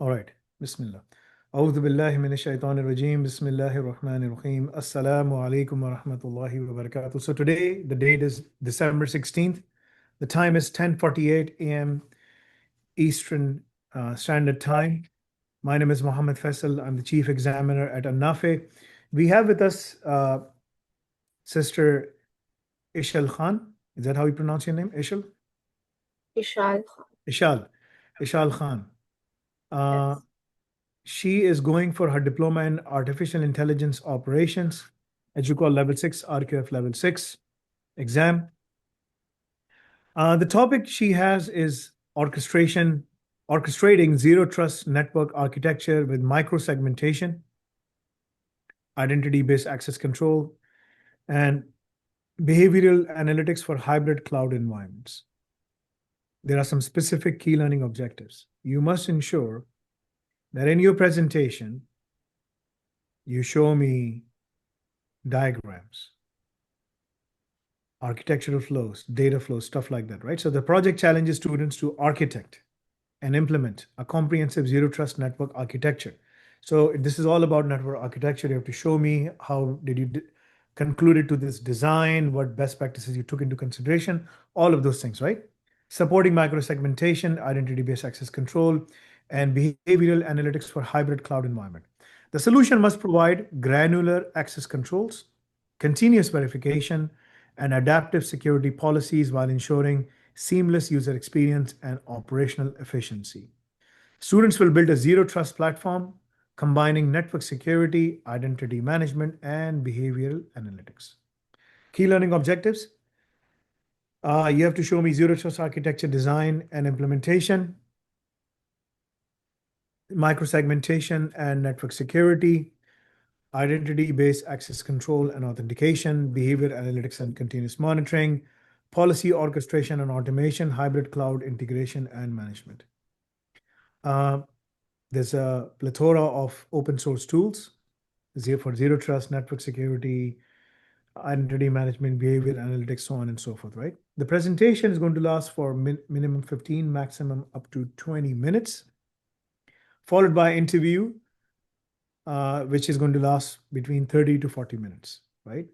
All right. Bismillah. A'udhu billahi minash shaitanir rajim. Bismillahir rahmanir rahim. Assalamu alaikum wa rahmatullahi wa barakatuh. So today, the date is December 16th. The time is 10:48 a.m. Eastern Standard Time. My name is Mohammed Faisal. I'm the Chief Examiner at Nafi. We have with us Sister Eshaal Khan. Is that how you pronounce your name? Eshaal? Eshaal. Eshaal. Eshaal Khan. Yes. She is going for her diploma in artificial intelligence operations, EduQual level 6, RQF level 6 exam. The topic she has is orchestrating zero trust network architecture with microsegmentation, identity-based access control, and behavioral analytics for hybrid cloud environments. There are some specific key learning objectives. You must ensure that in your presentation, you show me diagrams, architectural flows, data flows, stuff like that, right? So the project challenges students to architect and implement a comprehensive zero trust network architecture. So this is all about network architecture. You have to show me how did you concluded to this design, what best practices you took into consideration, all of those things, right? Supporting microsegmentation, identity-based access control, and behavioral analytics for hybrid cloud environment. The solution must provide granular access controls, continuous verification, and adaptive security policies while ensuring seamless user experience and operational efficiency. Students will build a zero trust platform combining network security, identity management, and behavioral analytics. Key learning objectives. You have to show me zero trust architecture design and implementation, microsegmentation and network security, identity-based access control and authentication, behavior analytics and continuous monitoring, policy orchestration and automation, hybrid cloud integration and management. There's a plethora of open source tools for zero trust, network security, identity management, behavior analytics, so on and so forth, right? The presentation is going to last for minimum 15, maximum up to 20 minutes, followed by interview, which is going to last between 30 to 40 minutes, right?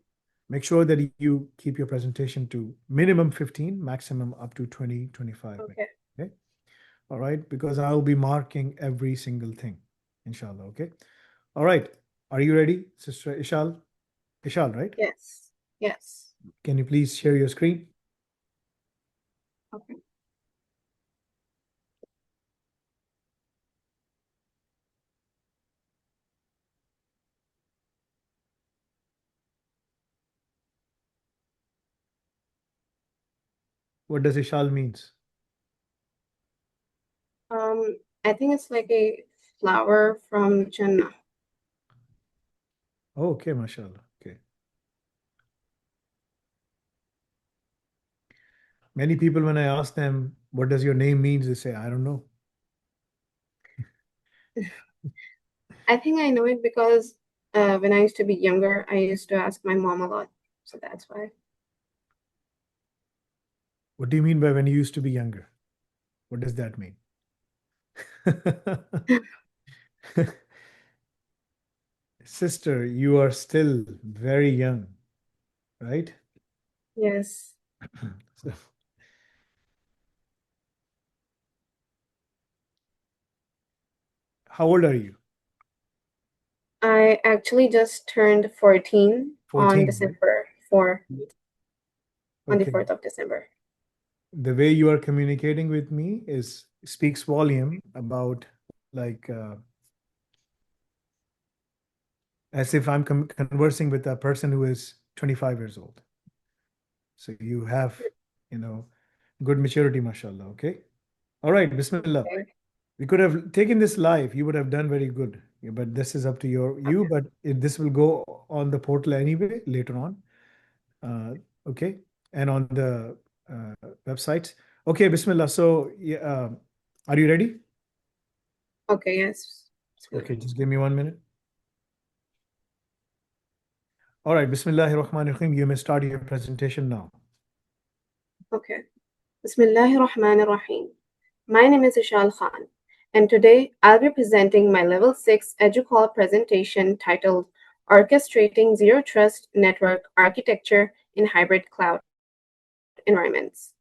Make sure that you keep your presentation to minimum 15, maximum up to 20, 25 minutes. Okay. Okay. All right. Because I'll be marking every single thing, inshallah. Okay. All right. Are you ready, Sister Eshaal? Eshaal, right? Yes. Yes. Can you please share your screen? Okay. What does Eshaal means? I think it's like a flower from Jannah. Oh, okay, mashallah. Okay. Many people, when I ask them, what does your name mean? They say, I don't know. I think I know it because when I used to be younger, I used to ask my mom a lot. So that's why. What do you mean by when you used to be younger? What does that mean? Sister, you are still very young, right? Yes. So, how old are you? I actually just turned 14 on 14, right? December 4, on the Okay. 4th of December. The way you are communicating with me speaks volume about like as if I'm conversing with a person who is 25 years old. So you have, good maturity, mashallah. Okay. All right. Bismillah. Okay. We could have taken this live. You would have done very good. Yeah, but this is up to you. But this will go on the portal anyway later on. Okay. And on the websites. Okay. Bismillah. So, yeah, are you ready? Okay, yes. Okay. Just give me 1 minute. All right. Bismillahir Rahmanir Rahim. You may start your presentation now. Okay. Bismillahir Rahmanir Rahim. My name is Eshaal Khan, and today I'll be presenting my Level 6 EduQual presentation titled Orchestrating Zero Trust Network Architecture in Hybrid Cloud Environments.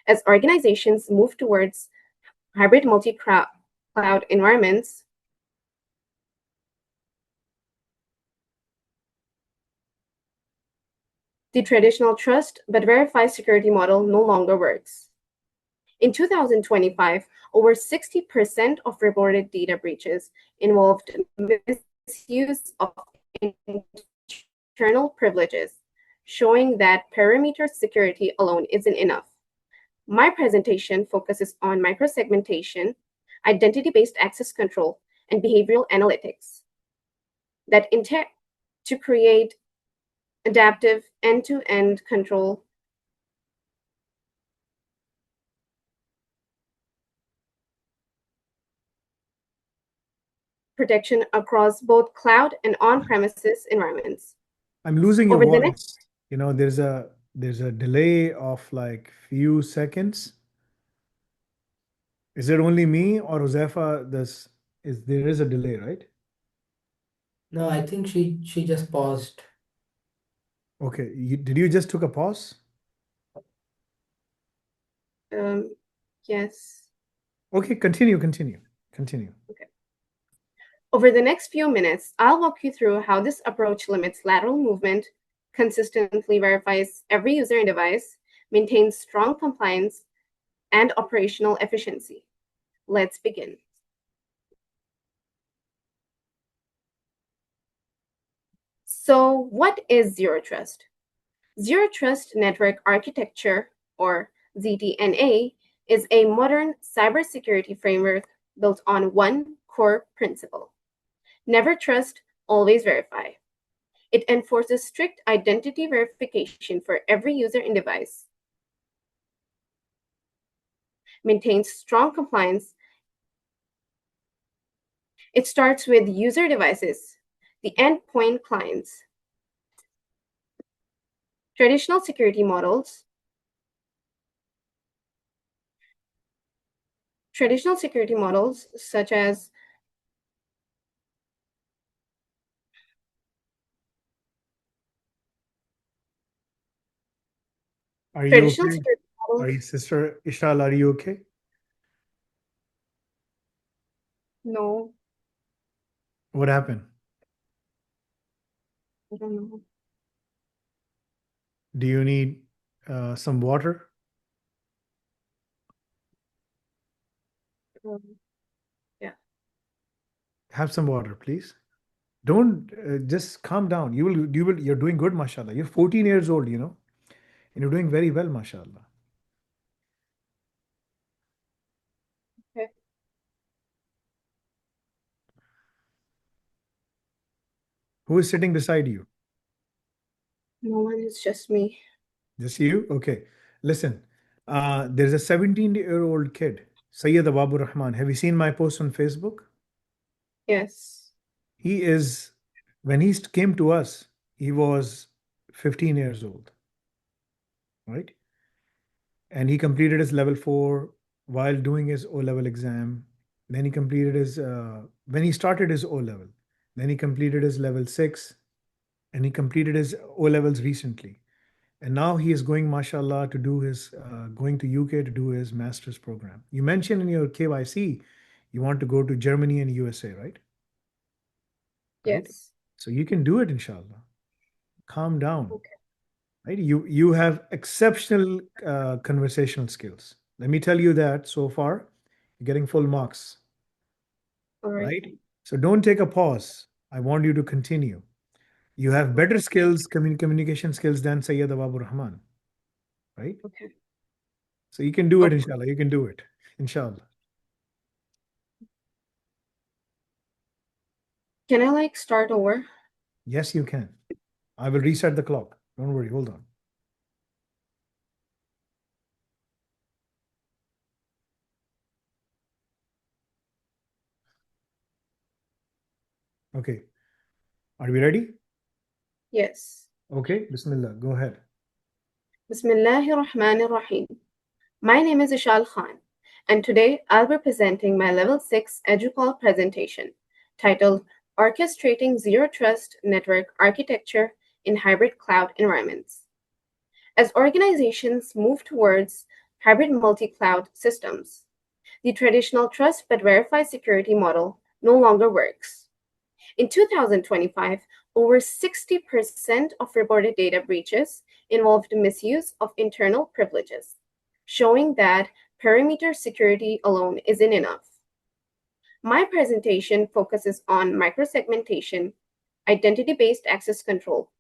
As organizations move towards hybrid multi-cloud environments, the traditional trust but verify security model no longer works. In 2025, over 60% of reported data breaches involved misuse of internal privileges, showing that perimeter security alone isn't enough. My presentation focuses on microsegmentation, identity-based access control, and behavioral analytics that intend to create adaptive end-to-end control protection across both cloud and on-premises environments. I'm losing your Over the next, voice. You know, there's a delay of like few seconds. Is it only me or Josefa? There is a delay, right? No, I think she just paused. Okay. Did you just took a pause? yes. Okay, continue. Okay. Over the next few minutes, I'll walk you through how this approach limits lateral movement, consistently verifies every user and device, maintains strong compliance, and operational efficiency. Let's begin. So, what is Zero Trust? Zero Trust Network Architecture, or ZTNA, is a modern cybersecurity framework built on one core principle: never trust, always verify. It enforces strict identity verification for every user and device, maintains strong compliance. It starts with user devices, the endpoint clients. Traditional security models such as Are you traditional okay? security models. Are you, Sister Eshaal, are you okay? No, What happened? I don't know. Do you need some water? Yeah. Have some water, please. Don't just calm down. You're doing good, mashallah. You're 14 years old, you know, and you're doing very well, mashallah. Okay. Who is sitting beside you? No one, it's just me. Just you? Okay. Listen, there's a 17-year-old kid, Sayyid Ababu Rahman. Have you seen my post on Facebook? Yes. He is, when he came to us, he was 15 years old, right? And he completed his level 4 while doing his O level exam. Then he completed when he started his O level. Then he completed his level 6 and he completed his O levels recently. And now he is going, mashallah, to do going to UK to do his master's program. You mentioned in your KYC, you want to go to Germany and USA, right? Right? Yes. So you can do it, inshallah. Calm down. Okay. Right? You have exceptional conversational skills. Let me tell you that so far, you're getting full marks, All right. right? So don't take a pause. I want you to continue. You have better skills, communication skills than Sayyid Ababu Rahman, right? Okay. So you can do it, Okay. inshallah. You can do it, inshallah. Can I start over? Yes, you can. I will reset the clock. Don't worry. Hold on. Okay. Are we ready? Yes. Okay. Bismillah. Go ahead. Bismillahir Rahmanir Rahim. My name is Eshaal Khan, and today I'll be presenting my Level 6 EduQual presentation titled Orchestrating Zero Trust Network Architecture in Hybrid Cloud Environments. As organizations move towards hybrid multi-cloud systems, the traditional trust but verify security model no longer works. In 2025, over 60% of reported data breaches involved misuse of internal privileges, showing that perimeter security alone isn't enough. My presentation focuses on microsegmentation, identity-based access control,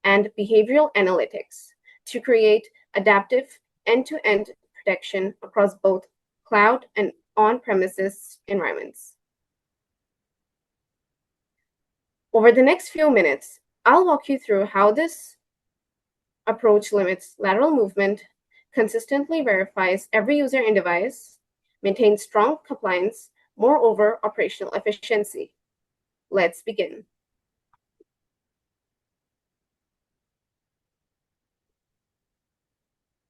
and behavioral analytics to create adaptive end-to-end protection across both cloud and on-premises environments. Over the next few minutes, I'll walk you through how this approach limits lateral movement, consistently verifies every user and device, maintains strong compliance, moreover, operational efficiency. Let's begin.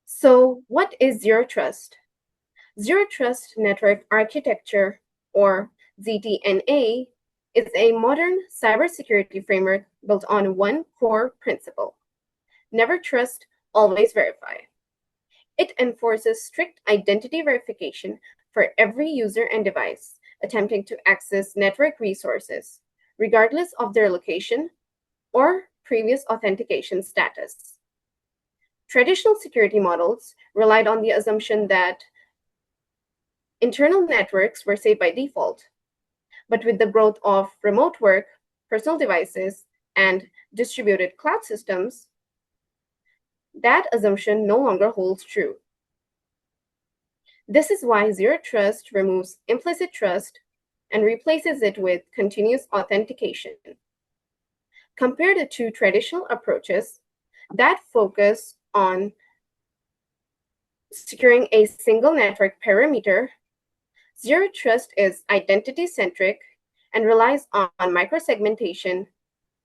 So, what is Zero Trust? Zero Trust Network Architecture, or ZTNA, is a modern cybersecurity framework built on one core principle: never trust, always verify. It enforces strict identity verification for every user and device attempting to access network resources, regardless of their location or previous authentication status. Traditional security models relied on the assumption that internal networks were safe by default. But with the growth of remote work, personal devices, and distributed cloud systems, that assumption no longer holds true. This is why Zero Trust removes implicit trust and replaces it with continuous authentication. Compared to traditional approaches that focus on securing a single network perimeter, Zero Trust is identity-centric and relies on microsegmentation,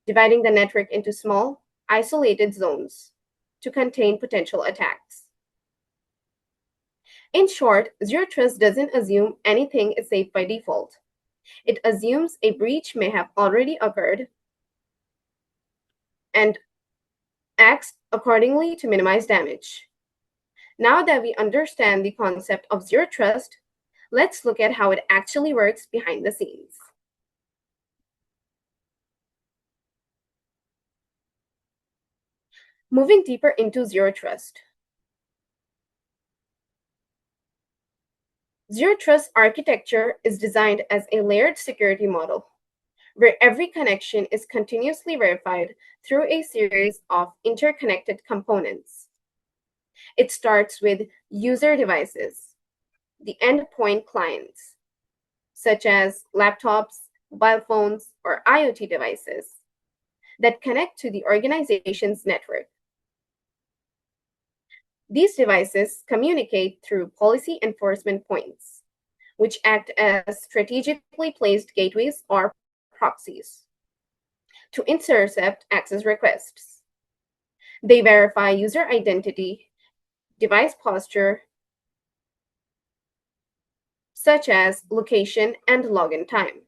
dividing the network into small, isolated zones to contain potential attacks. In short, Zero Trust doesn't assume anything is safe by default. It assumes a breach may have already occurred and acts accordingly to minimize damage. Now that we understand the concept of Zero Trust, let's look at how it actually works behind the scenes. Moving deeper into Zero Trust. Zero Trust architecture is designed as a layered security model, where every connection is continuously verified through a series of interconnected components. It starts with user devices, the endpoint clients, such as laptops, mobile phones, or IoT devices that connect to the organization's network. These devices communicate through policy enforcement points, which act as strategically placed gateways or proxies to intercept access requests. They verify user identity, device posture, such as location and login time.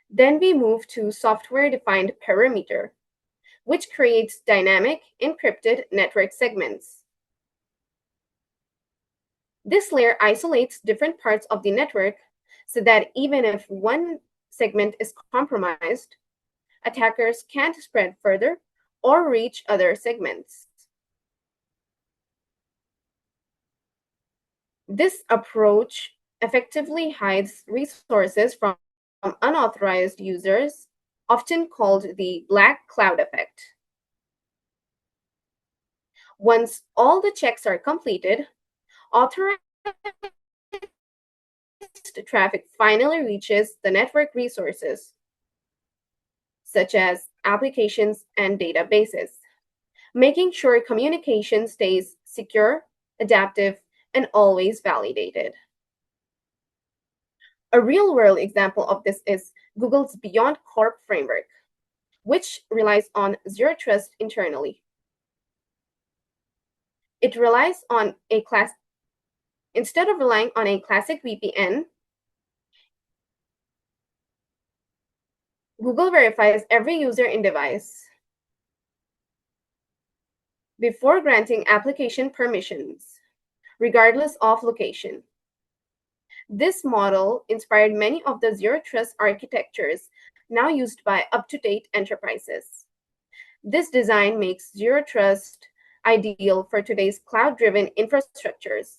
Then we move to software-defined perimeter, which creates dynamic encrypted network segments. This layer isolates different parts of the network so that even if one segment is compromised, attackers can't spread further or reach other segments. This approach effectively hides resources from unauthorized users, often called the black cloud effect. Once all the checks are completed, authorized traffic finally reaches the network resources, such as applications and databases, making sure communication stays secure, adaptive, and always validated. A real-world example of this is Google's Beyond Corp framework, which relies on Zero Trust internally. It relies on a class Instead of relying on a classic VPN, Google verifies every user in device before granting application permissions, regardless of location. This model inspired many of the zero trust architectures now used by up-to-date enterprises. This design makes zero trust ideal for today's cloud-driven infrastructures,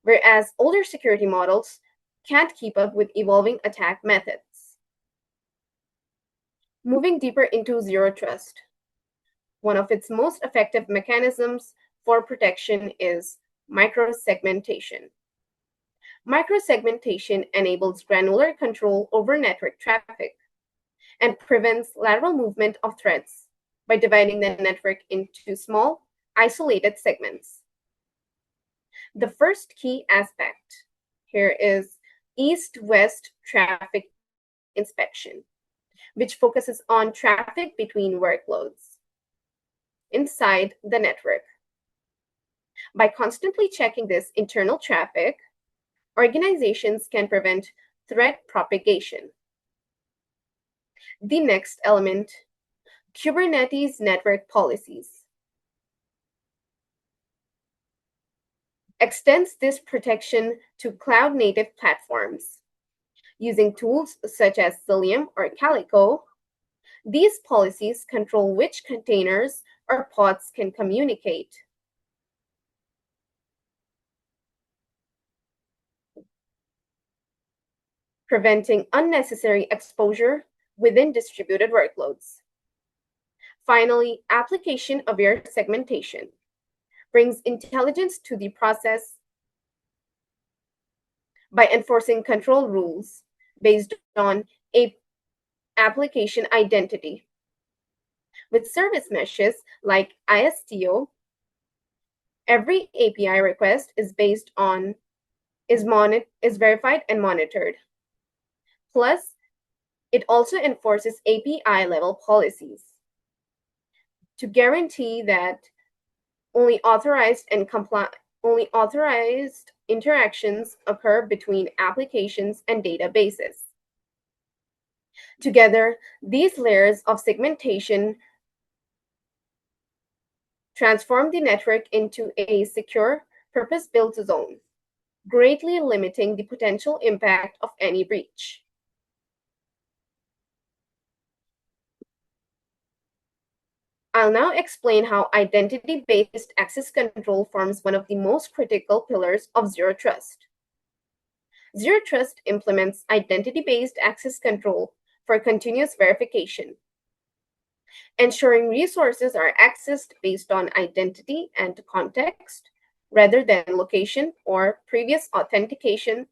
whereas older security models can't keep up with evolving attack methods. Moving deeper into zero trust, one of its most effective mechanisms for protection is microsegmentation. Microsegmentation enables granular control over network traffic and prevents lateral movement of threads by dividing the network into small, isolated segments. The first key aspect here is east-west traffic inspection, which focuses on traffic between workloads inside the network. By constantly checking this internal traffic, organizations can prevent threat propagation. The next element, Kubernetes network policies, extends this protection to cloud-native platforms. Using tools such as Cilium or Calico, these policies control which containers or pods can communicate. Preventing unnecessary exposure within distributed workloads. Finally, application-aware segmentation brings intelligence to the process by enforcing control rules based on a application identity. With service meshes like ISTO, every API request is verified and monitored. Plus, it also enforces API-level policies to guarantee that only authorized interactions occur between applications and databases. Together, these layers of segmentation transform the network into a secure, purpose-built zone, greatly limiting the potential impact of any breach. I'll now explain how identity-based access control forms one of the most critical pillars of Zero Trust. Zero Trust implements identity-based access control for continuous verification, ensuring resources are accessed based on identity and context rather than location or previous authentication.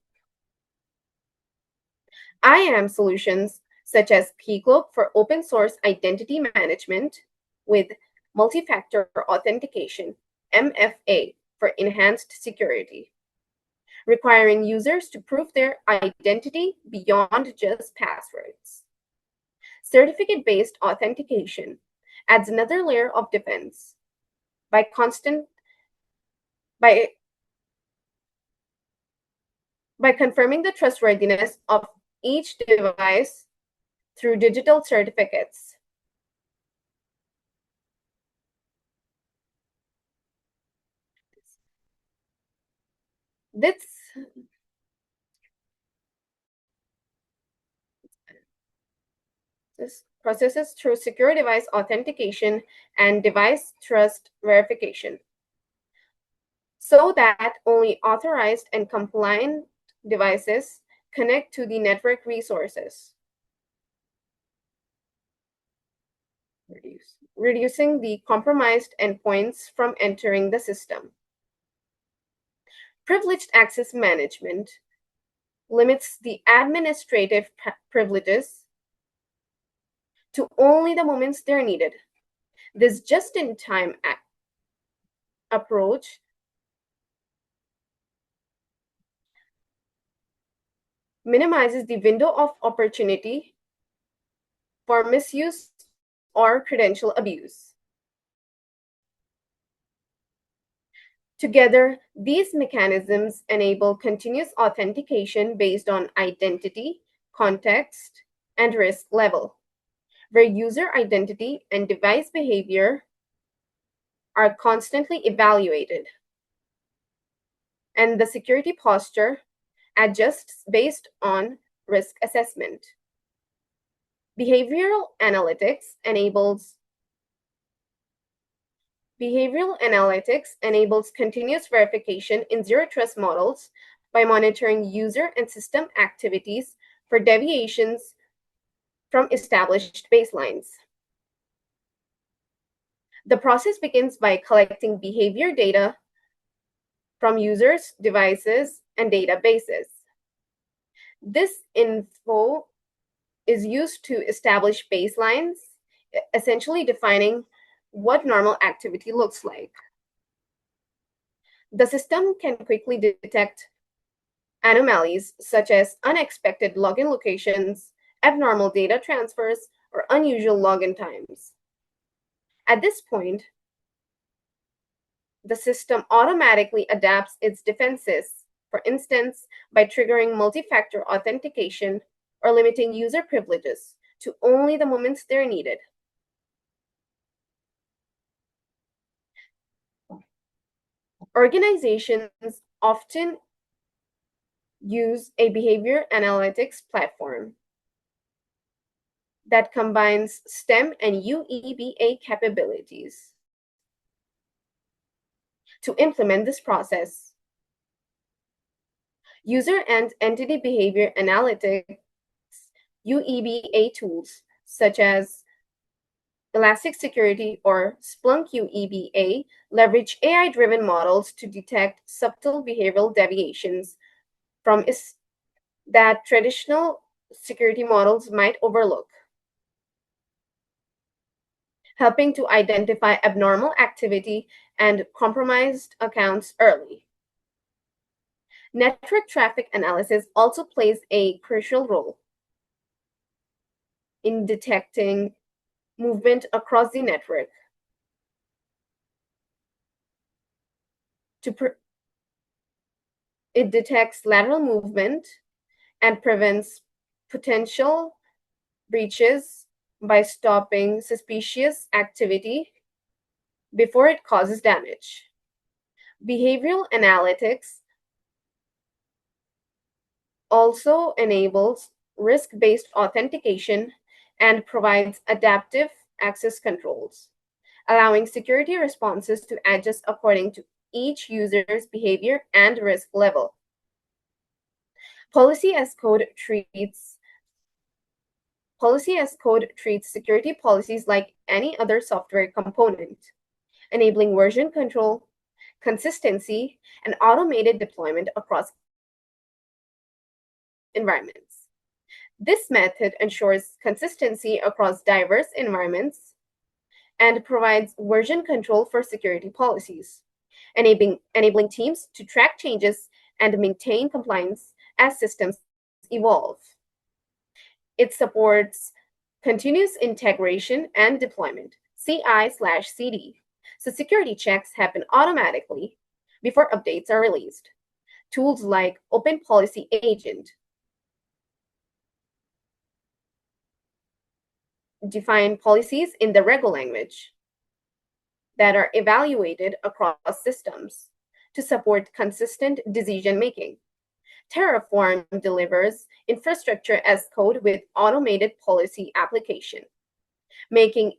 IAM solutions such as Keycloak for open source identity management with multi-factor authentication, MFA, for enhanced security, requiring users to prove their identity beyond just passwords. Certificate-based authentication adds another layer of defense by confirming the trustworthiness of each device through digital certificates. This processes through secure device authentication and device trust verification, so that only authorized and compliant devices connect to the network resources, reducing the compromised endpoints from entering the system. Privileged access management limits the administrative privileges to only the moments they're needed. This just-in-time approach minimizes the window of opportunity for misuse or credential abuse. Together, these mechanisms enable continuous authentication based on identity, context, and risk level, where user identity and device behavior are constantly evaluated, and the security posture adjusts based on risk assessment. Behavioral analytics enables continuous verification in zero trust models by monitoring user and system activities for deviations from established baselines. The process begins by collecting behavior data from users, devices, and databases. This info is used to establish baselines, essentially defining what normal activity looks like. The system can quickly detect anomalies such as unexpected login locations, abnormal data transfers, or unusual login times. At this point, the system automatically adapts its defenses, for instance, by triggering multi-factor authentication or limiting user privileges to only the moments they're needed. Organizations often use a behavior analytics platform that combines STEM and UEBA capabilities to implement this process. User and entity behavior analytics UEBA tools such as Elastic Security or Splunk UEBA leverage AI-driven models to detect subtle behavioral deviations from that traditional security models might overlook, helping to identify abnormal activity and compromised accounts early. Network traffic analysis also plays a crucial role in detecting movement across the network. It detects lateral movement and prevents potential breaches by stopping suspicious activity before it causes damage. Behavioral analytics also enables risk-based authentication and provides adaptive access controls, allowing security responses to adjust according to each user's behavior and risk level. Policy as Code treats security policies like any other software component, enabling version control, consistency, and automated deployment across environments. This method ensures consistency across diverse environments and provides version control for security policies, enabling teams to track changes and maintain compliance as systems evolve. It supports continuous integration and deployment, CI/CD, so security checks happen automatically before updates are released. Tools like Open Policy Agent define policies in the Rego language that are evaluated across systems to support consistent decision-making. Terraform delivers infrastructure as code with automated policy application, making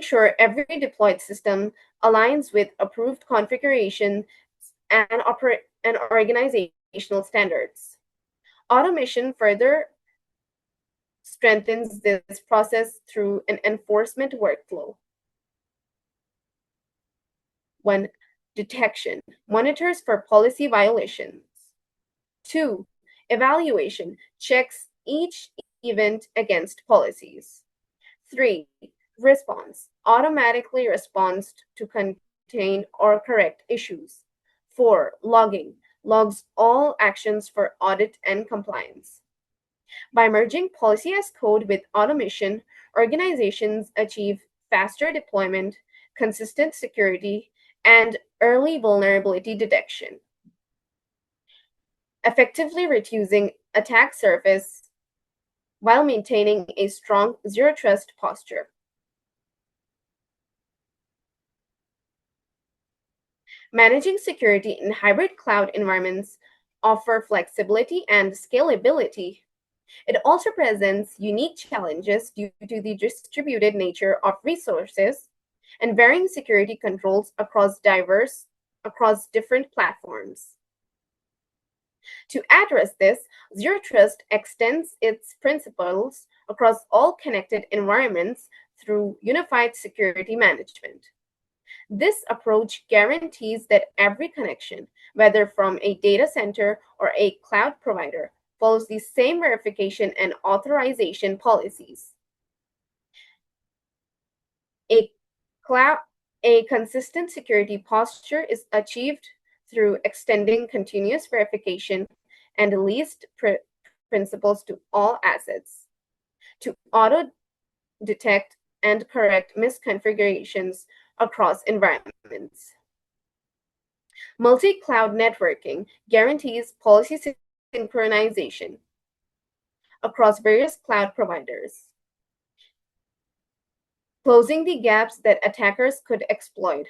sure every deployed system aligns with approved configuration and organizational standards. Automation further strengthens this process through an enforcement workflow. 1. Detection monitors for policy violations. 2. Evaluation checks each event against policies. 3. Response automatically responds to contain or correct issues. 4. Logging logs all actions for audit and compliance. By merging policy as code with automation, organizations achieve faster deployment, consistent security, and early vulnerability detection, effectively reducing attack surface while maintaining a strong zero trust posture. Managing security in hybrid cloud environments offer flexibility and scalability. It also presents unique challenges due to the distributed nature of resources and varying security controls across different platforms. To address this, Zero Trust extends its principles across all connected environments through unified security management. This approach guarantees that every connection, whether from a data center or a cloud provider, follows the same verification and authorization policies. A consistent security posture is achieved through extending continuous verification and least principles to all assets, to auto-detect and correct misconfigurations across environments. Multi-cloud networking guarantees policy synchronization across various cloud providers, closing the gaps that attackers could exploit.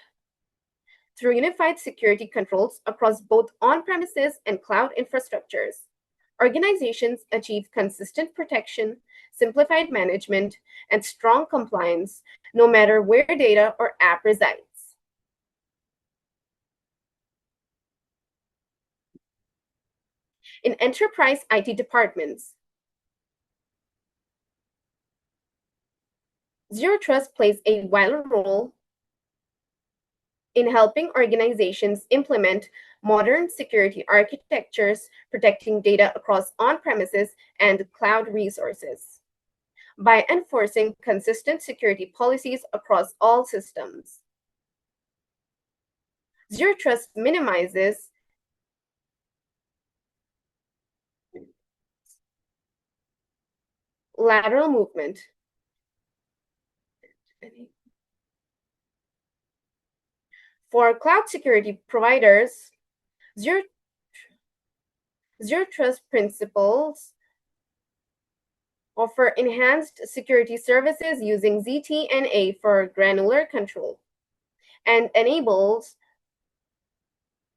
Through unified security controls across both on-premises and cloud infrastructures, organizations achieve consistent protection, simplified management, and strong compliance no matter where data or app resides. In enterprise IT departments, Zero Trust plays a vital role in helping organizations implement modern security architectures, protecting data across on-premises and cloud resources. By enforcing consistent security policies across all systems, Zero Trust minimizes lateral movement. For cloud security providers, Zero Trust principles offer enhanced security services using ZTNA for granular control and enables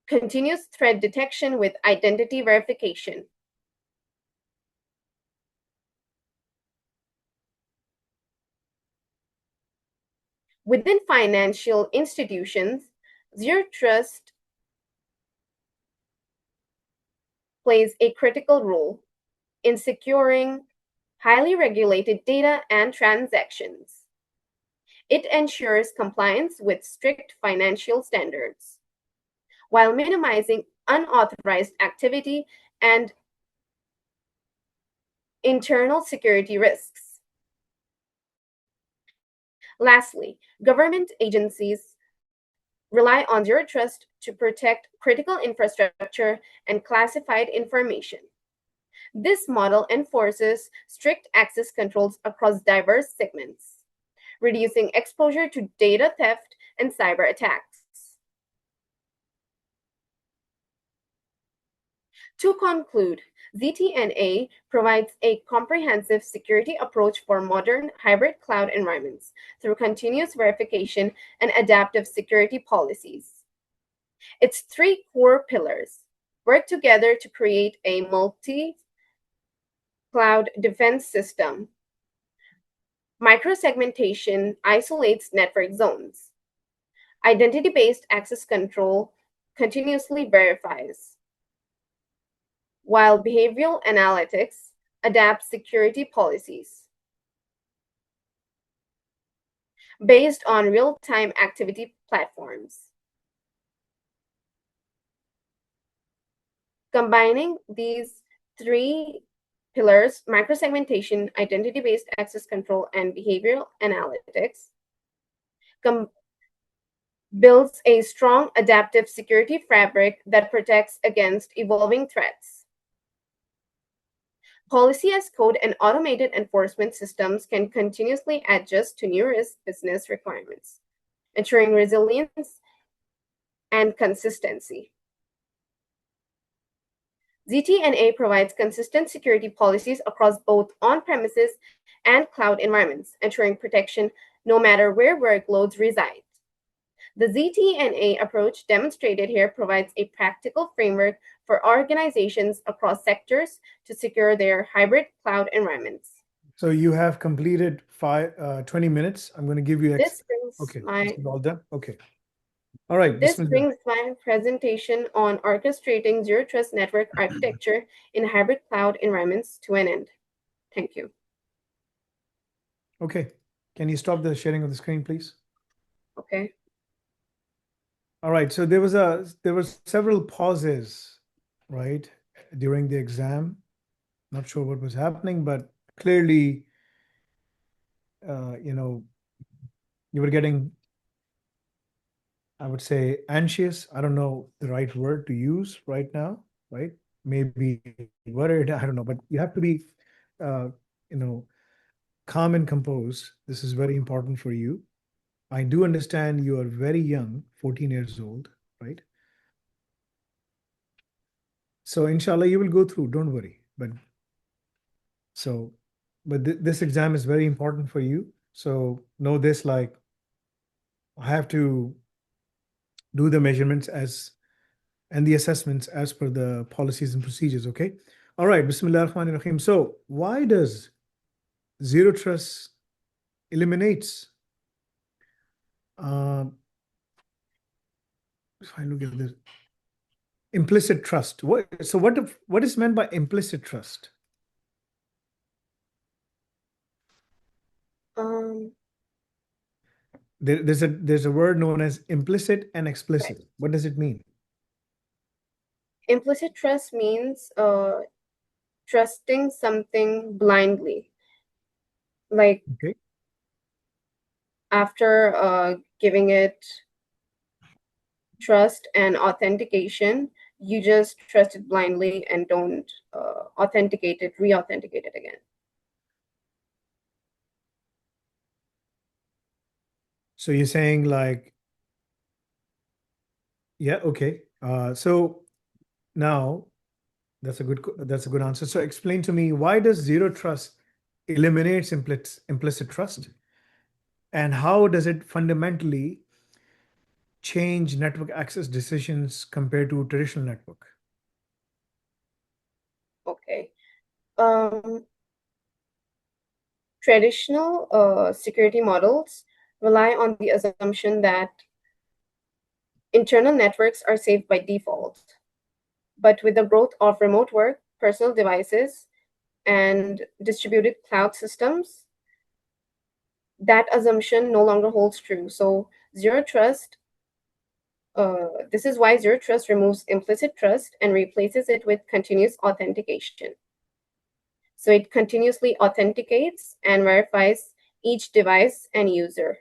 continuous threat detection with identity verification. Within financial institutions, Zero Trust plays a critical role in securing highly regulated data and transactions. It ensures compliance with strict financial standards while minimizing unauthorized activity and internal security risks. Lastly, government agencies rely on Zero Trust to protect critical infrastructure and classified information. This model enforces strict access controls across diverse segments, reducing exposure to data theft and cyber attacks. To conclude, ZTNA provides a comprehensive security approach for modern hybrid cloud environments through continuous verification and adaptive security policies. Its three core pillars work together to create a multi-cloud defense system. Microsegmentation isolates network zones. Identity-based access control continuously verifies, while behavioral analytics adapts security policies based on real-time activity platforms. Combining these three pillars, microsegmentation, identity-based access control, and behavioral analytics, builds a strong adaptive security fabric that protects against evolving threats. Policy as code and automated enforcement systems can continuously adjust to new risk business requirements. ensuring resilience and consistency. ZTNA provides consistent security policies across both on-premises and cloud environments, ensuring protection no matter where workloads reside. The ZTNA approach demonstrated here provides a practical framework for organizations across sectors to secure their hybrid cloud environments. So you have completed 20 minutes. I'm going to give you This brings okay. my This is all done. Okay. All right. This Bismillah. brings my presentation on orchestrating zero trust network architecture in hybrid cloud environments to an end. Thank you. Okay. Can you stop the sharing of the screen, please? Okay. All right. So there were several pauses, right, during the exam. Not sure what was happening, but clearly, you were getting, I would say, anxious. I don't know the right word to use right now, right? Maybe worried. I don't know, but you have to be, uh, you know, calm and composed. This is very important for you. I do understand you are very young, 14 years old, right? So inshallah, you will go through, don't worry. But this exam is very important for you. So know this, like, I have to do the measurements and the assessments as per the policies and procedures, okay? All right, Bismillah ar-Rahman ar-Rahim. So why does zero trust eliminates, if I look at this, implicit trust? What is meant by implicit trust? There's a word known as implicit and explicit. Right. What does it mean? Implicit trust means trusting something blindly. Like Okay. after giving it trust and authentication, you just trust it blindly and don't re-authenticate it again. So you're saying like, yeah, okay. So now that's a good answer. So explain to me, why does zero trust eliminates implicit trust, and how does it fundamentally change network access decisions compared to traditional network? Okay. Traditional security models rely on the assumption that internal networks are safe by default. But with the growth of remote work, personal devices, and distributed cloud systems, that assumption no longer holds true. So zero trust, this is why zero trust removes implicit trust and replaces it with continuous authentication. So it continuously authenticates and verifies each device and user.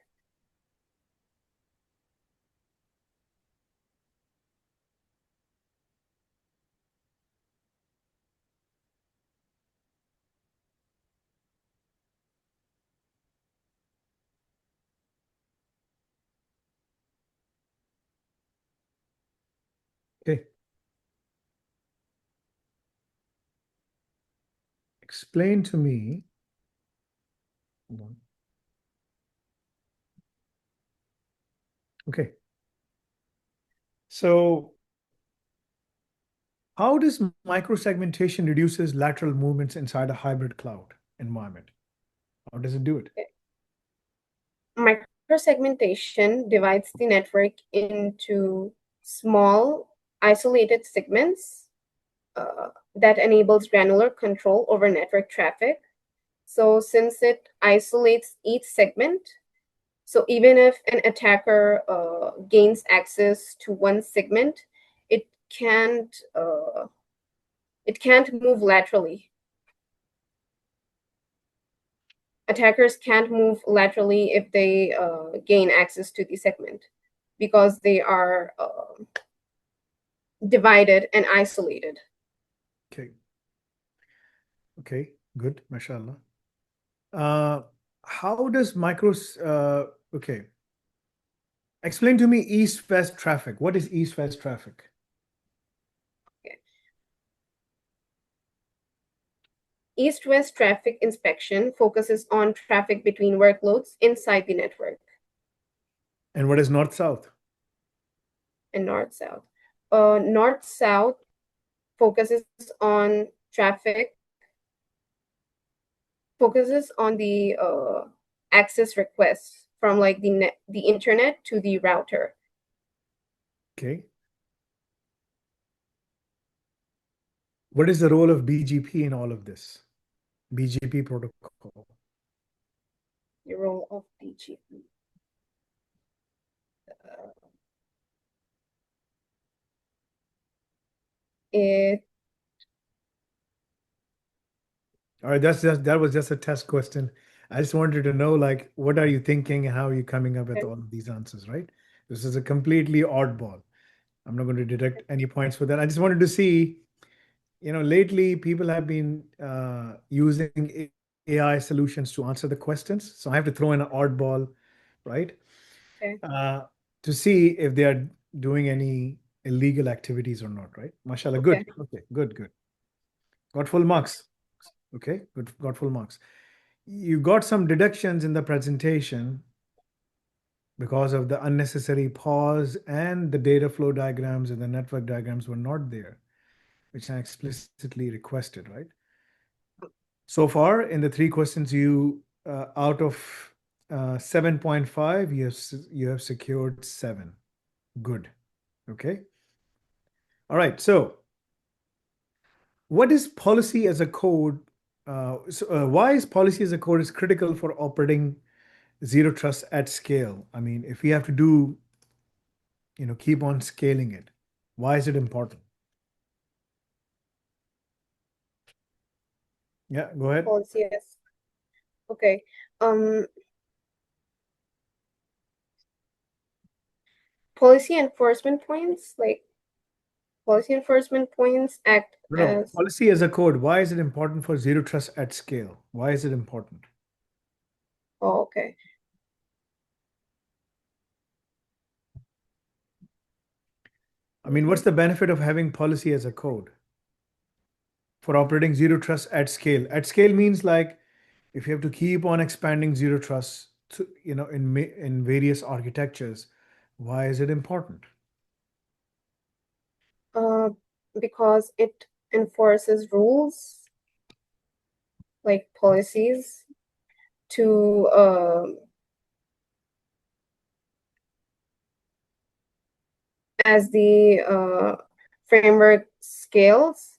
Okay. Explain to me. Hold on. Okay. So how does microsegmentation reduces lateral movements inside a hybrid cloud environment? How does it do it? Microsegmentation divides the network into small, isolated segments that enables granular control over network traffic. So since it isolates each segment, so even if an attacker gains access to one segment, it can't move laterally. Attackers can't move laterally if they gain access to the segment because they are divided and isolated. Okay. Okay, good, mashallah. How does okay. Explain to me east-west traffic. What is east-west traffic? East-west traffic inspection focuses on traffic between workloads inside the network. And what is north-south? And north-south. North-south focuses on traffic, focuses on the access requests from like the internet to the router. Okay. What is the role of BGP in all of this? BGP protocol. The role of BGP. It All right, that was just a test question. I just wanted to know, like, what are you thinking and how are you coming up with all of these answers, right? This is a completely oddball. I'm not going to deduct any points for that. I just wanted to see, lately people have been using AI solutions to answer the questions. So I have to throw in an oddball, right? okay. To see if they are doing any illegal activities or not, right? Mashallah, good. Okay, good. Got full marks. Okay, good. Got full marks. You got some deductions in the presentation because of the unnecessary pause and the data flow diagrams and the network diagrams were not there, which I explicitly requested, right? So far, in the three questions, you out of 7.5, you have secured 7. Good. Okay. All right. So, what is policy as a code? Why is policy as a code is critical for operating zero trust at scale? I mean, if we have to do, keep on scaling it, why is it important? Yeah, go ahead. Policy, yes. Okay. Policy enforcement points, like policy enforcement points act No, as policy as a code. Why is it important for zero trust at scale? Why is it important? oh, okay. I mean, what's the benefit of having policy as a code for operating zero trust at scale? At scale means like if you have to keep on expanding zero trust, in various architectures, why is it important? Because it enforces rules like policies to as the framework scales,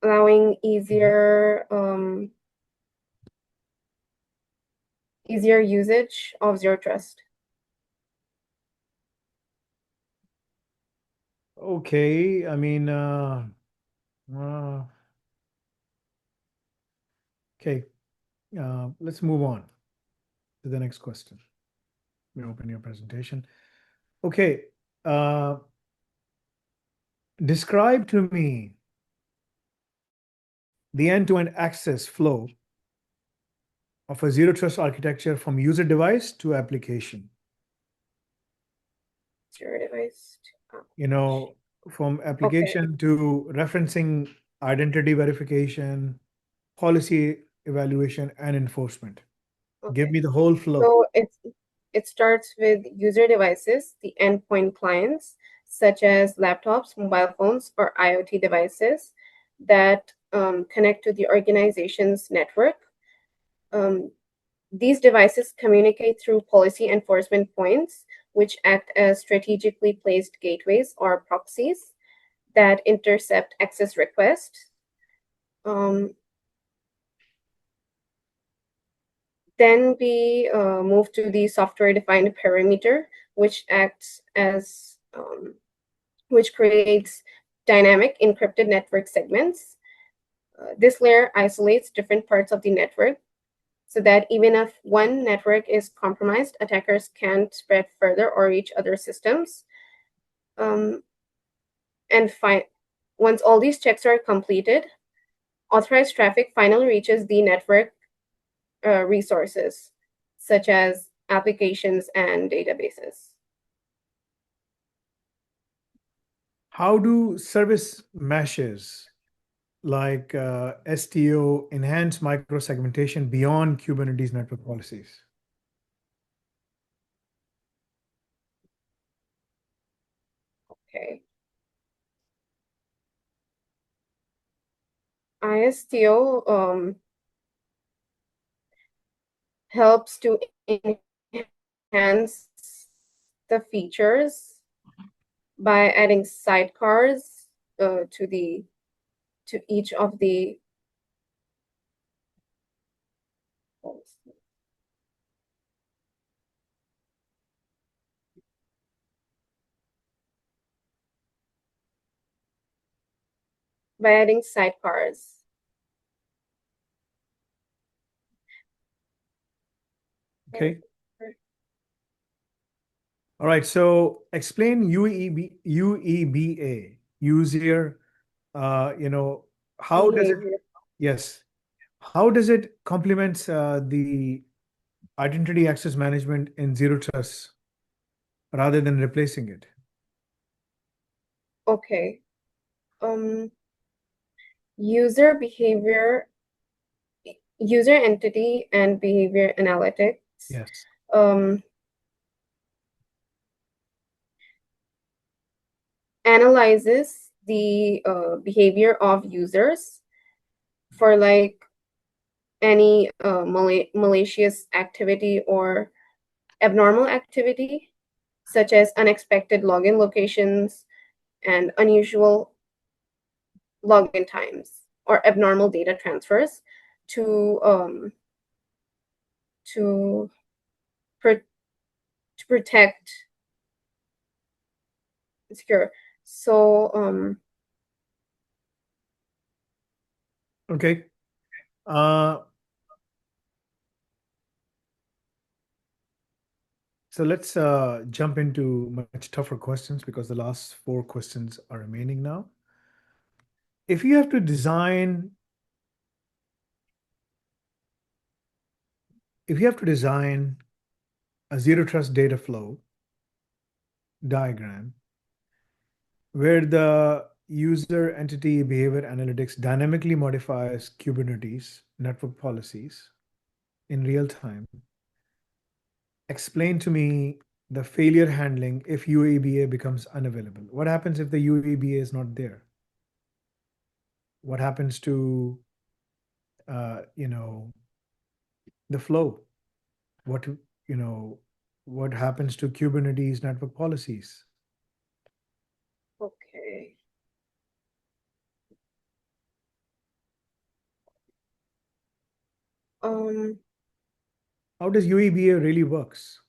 allowing easier usage of zero trust. Okay, I mean, okay, let's move on to the next question. Let me open your presentation. Okay, describe to me the end-to-end access flow of a zero trust architecture from user device to application. Zero device. From application to referencing, identity verification, policy evaluation, and enforcement. Give me the whole flow. So it starts with user devices, the endpoint clients, such as laptops, mobile phones, or IoT devices that connect to the organization's network. These devices communicate through policy enforcement points, which act as strategically placed gateways or proxies that intercept access requests. Then we move to the software-defined perimeter, which acts as, which creates dynamic encrypted network segments. This layer isolates different parts of the network so that even if one network is compromised, attackers can't spread further or reach other systems. And once all these checks are completed, authorized traffic finally reaches the network resources, such as applications and databases. How do service meshes like STO enhance microsegmentation beyond Kubernetes network policies? Okay. ISTO helps to enhance the features by adding sidecars to each of the by adding sidecars. Okay. All right. So explain UEBA, user, how does it, Behavior. yes, how does it complement the identity access management in Zero Trust rather than replacing it? Okay. User behavior, user entity and behavior analytics Yes. analyzes the behavior of users for like any malicious activity or abnormal activity, such as unexpected login locations and unusual login times or abnormal data transfers to to, to protect secure. So Okay. So let's jump into much tougher questions because the last 4 questions are remaining now. If you have to design, a Zero Trust data flow diagram where the user entity behavior analytics dynamically modifies Kubernetes network policies in real time, explain to me the failure handling if UEBA becomes unavailable. What happens if the UEBA is not there? What happens to the flow? What happens to Kubernetes network policies? okay. How does UEBA really works?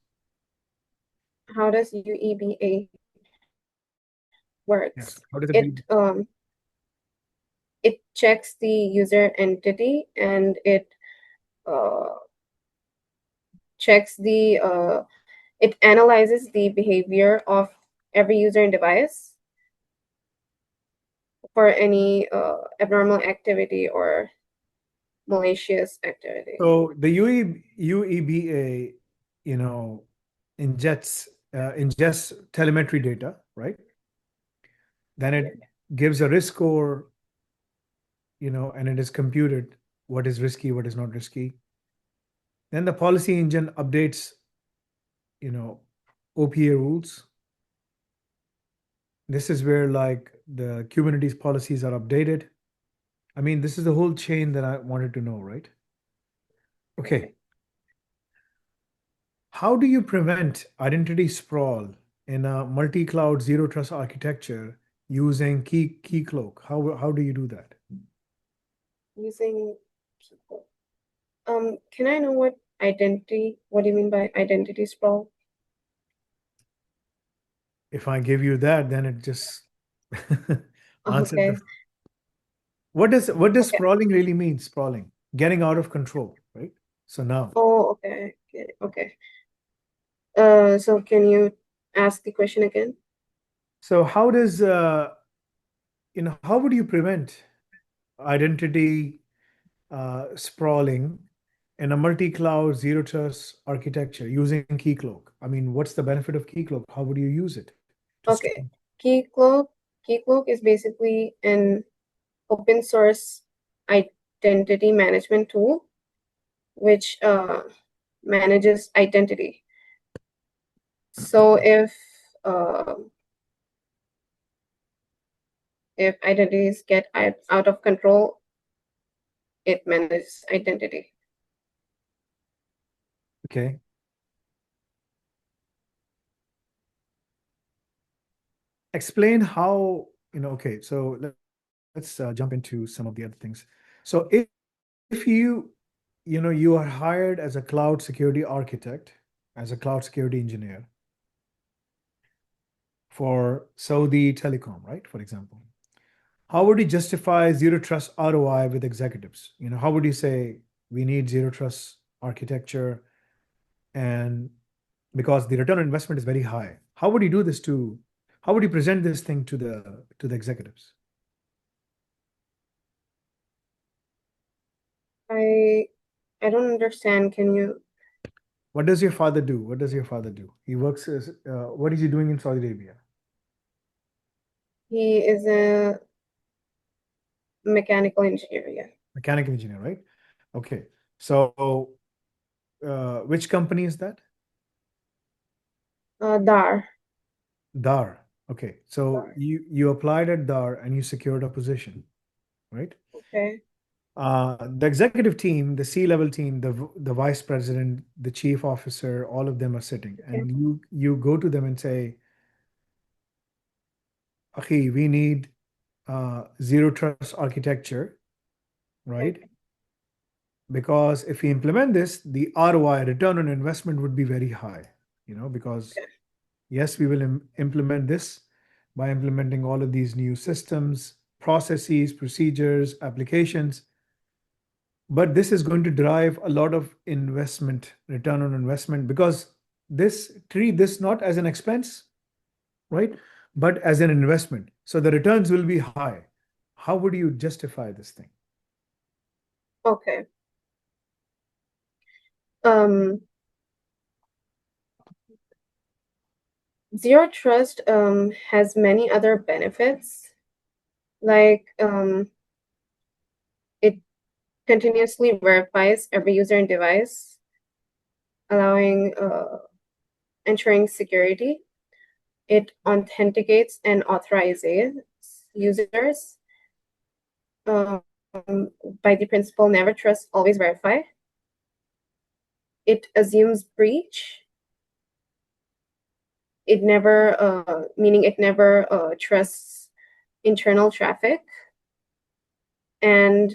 How does UEBA Yeah. works? How does it It checks the user entity and it uh, checks the it analyzes the behavior of every user and device for any abnormal activity or malicious activity. So the UEBA, ingests telemetry data, right? Then it gives a risk score, and it is computed what is risky, what is not risky. Then the policy engine updates, OPA rules. This is where like the Kubernetes policies are updated. I mean, this is the whole chain that I wanted to know, right? Okay. How do you prevent identity sprawl in a multi-cloud zero trust architecture using key cloak? How do you do that? Using people. Can I know what do you mean by identity sprawl? If I give you that, then it just answers Okay. the. What does Okay. sprawling really mean? Sprawling, getting out of control, right? So now, Oh, okay. Okay. So can you ask the question again? so how does how would you prevent identity sprawling in a multi-cloud zero trust architecture using Keycloak? I mean, what's the benefit of Keycloak? How would you use it to Okay, Keycloak is basically an open source identity management tool which manages identity. So if identities get out of control, it manages identity. Okay. Explain how, okay, so let's jump into some of the other things. So if you are hired as a cloud security architect, as a cloud security engineer for Saudi Telecom, right? For example, how would you justify zero trust ROI with executives? How would you say we need zero trust architecture, and because the return on investment is very high? How would you do this how would you present this thing to the executives? I don't understand. Can you? What does your father do? What does your father do? He works as, what is he doing in Saudi Arabia? He is a mechanical engineer, yeah. Mechanical engineer, right? Okay. So, which company is that? Dar. Dar. Okay. So Dar. you applied at Dar and you secured a position, right? Okay. The executive team, the C-level team, the vice president, the chief officer, all of them are sitting, Okay. and you go to them and say, "Okay, we need zero trust architecture, right? Okay. Because if we implement this, the ROI, return on investment, would be very high, because Okay. yes, we will implement this by implementing all of these new systems, processes, procedures, applications. But this is going to drive a lot of investment, return on investment, because treat this not as an expense, right? But as an investment. So the returns will be high. How would you justify this thing? Okay. Um, Zero Trust has many other benefits, like it continuously verifies every user and device, allowing ensuring security. It authenticates and authorizes users by the principle never trust, always verify. It assumes breach. It never, meaning it never trusts internal traffic. And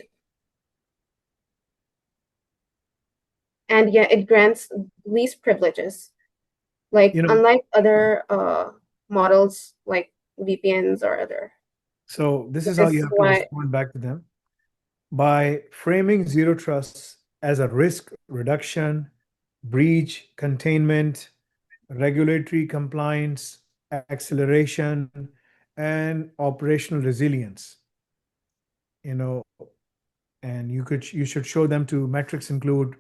yeah, it grants least privileges. Like unlike other models like VPNs or other. So this is That how is you have to why, respond back to them. By framing zero trust as a risk reduction, breach containment, regulatory compliance, acceleration, and operational resilience. You know, and you should show them to metrics include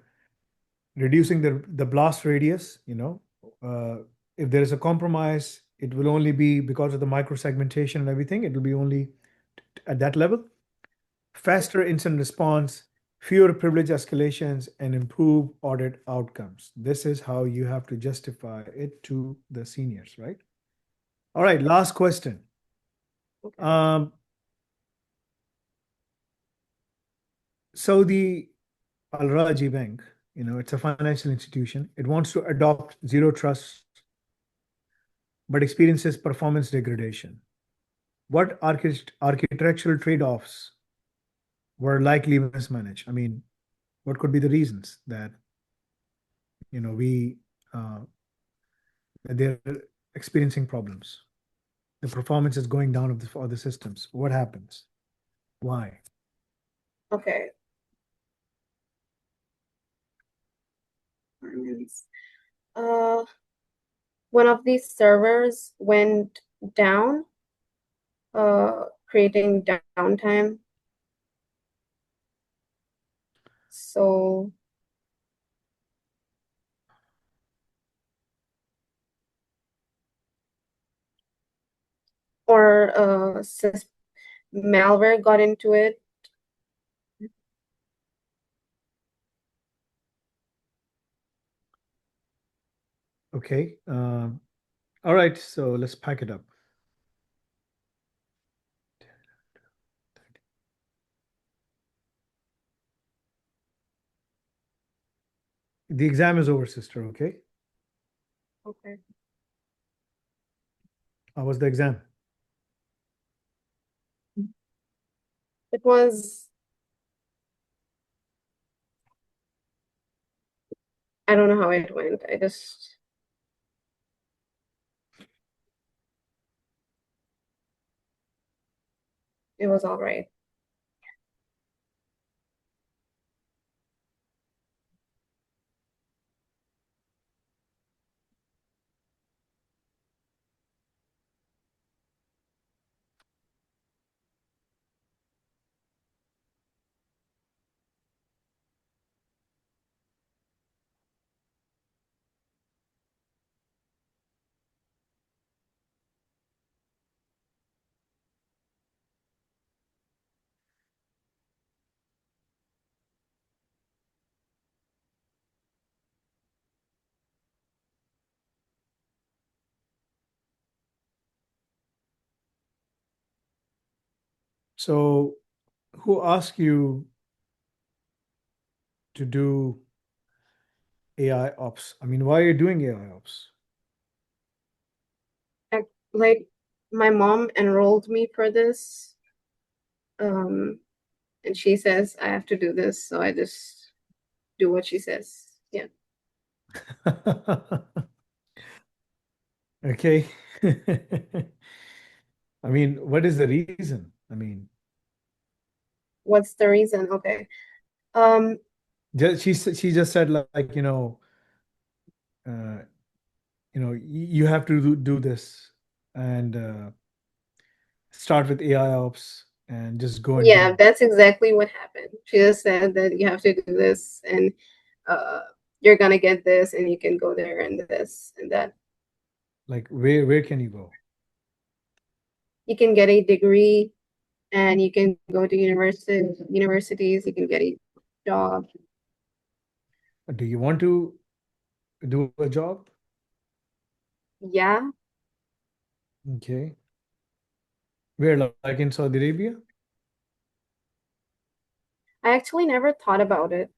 reducing the blast radius. If there is a compromise, it will only be because of the microsegmentation and everything. It will be only at that level. Faster incident response, fewer privilege escalations, and improve audit outcomes. This is how you have to justify it to the seniors, right? All right, last question. okay. So the Al Raji Bank, it's a financial institution. It wants to adopt zero trust, but experiences performance degradation. What architectural trade-offs were likely mismanaged? I mean, what could be the reasons that we that they're experiencing problems? The performance is going down of the systems. What happens? Why? Okay. Uh, one of these servers went down, creating downtime. So or malware got into it. Okay. All right. So let's pack it up. The exam is over, sister. Okay. Okay. How was the exam? It was, I don't know how it went. It was all right. So, who asked you to do AI ops? I mean, why are you doing AI ops? Like, my mom enrolled me for this. And she says I have to do this, so I just do what she says. Yeah. Okay. I mean, what is the reason? I mean, What's the reason? Okay. Um, she just said like uh, you have to do this and start with AI ops and just go and do yeah, it. that's exactly what happened. She just said that you have to do this and uh you're gonna get this and you can go there and this and that. Like where can you go? You can get a degree and you can go to universities, you can get a job. Do you want to do a job? Yeah, Okay. Where, like in Saudi Arabia? I actually never thought about it,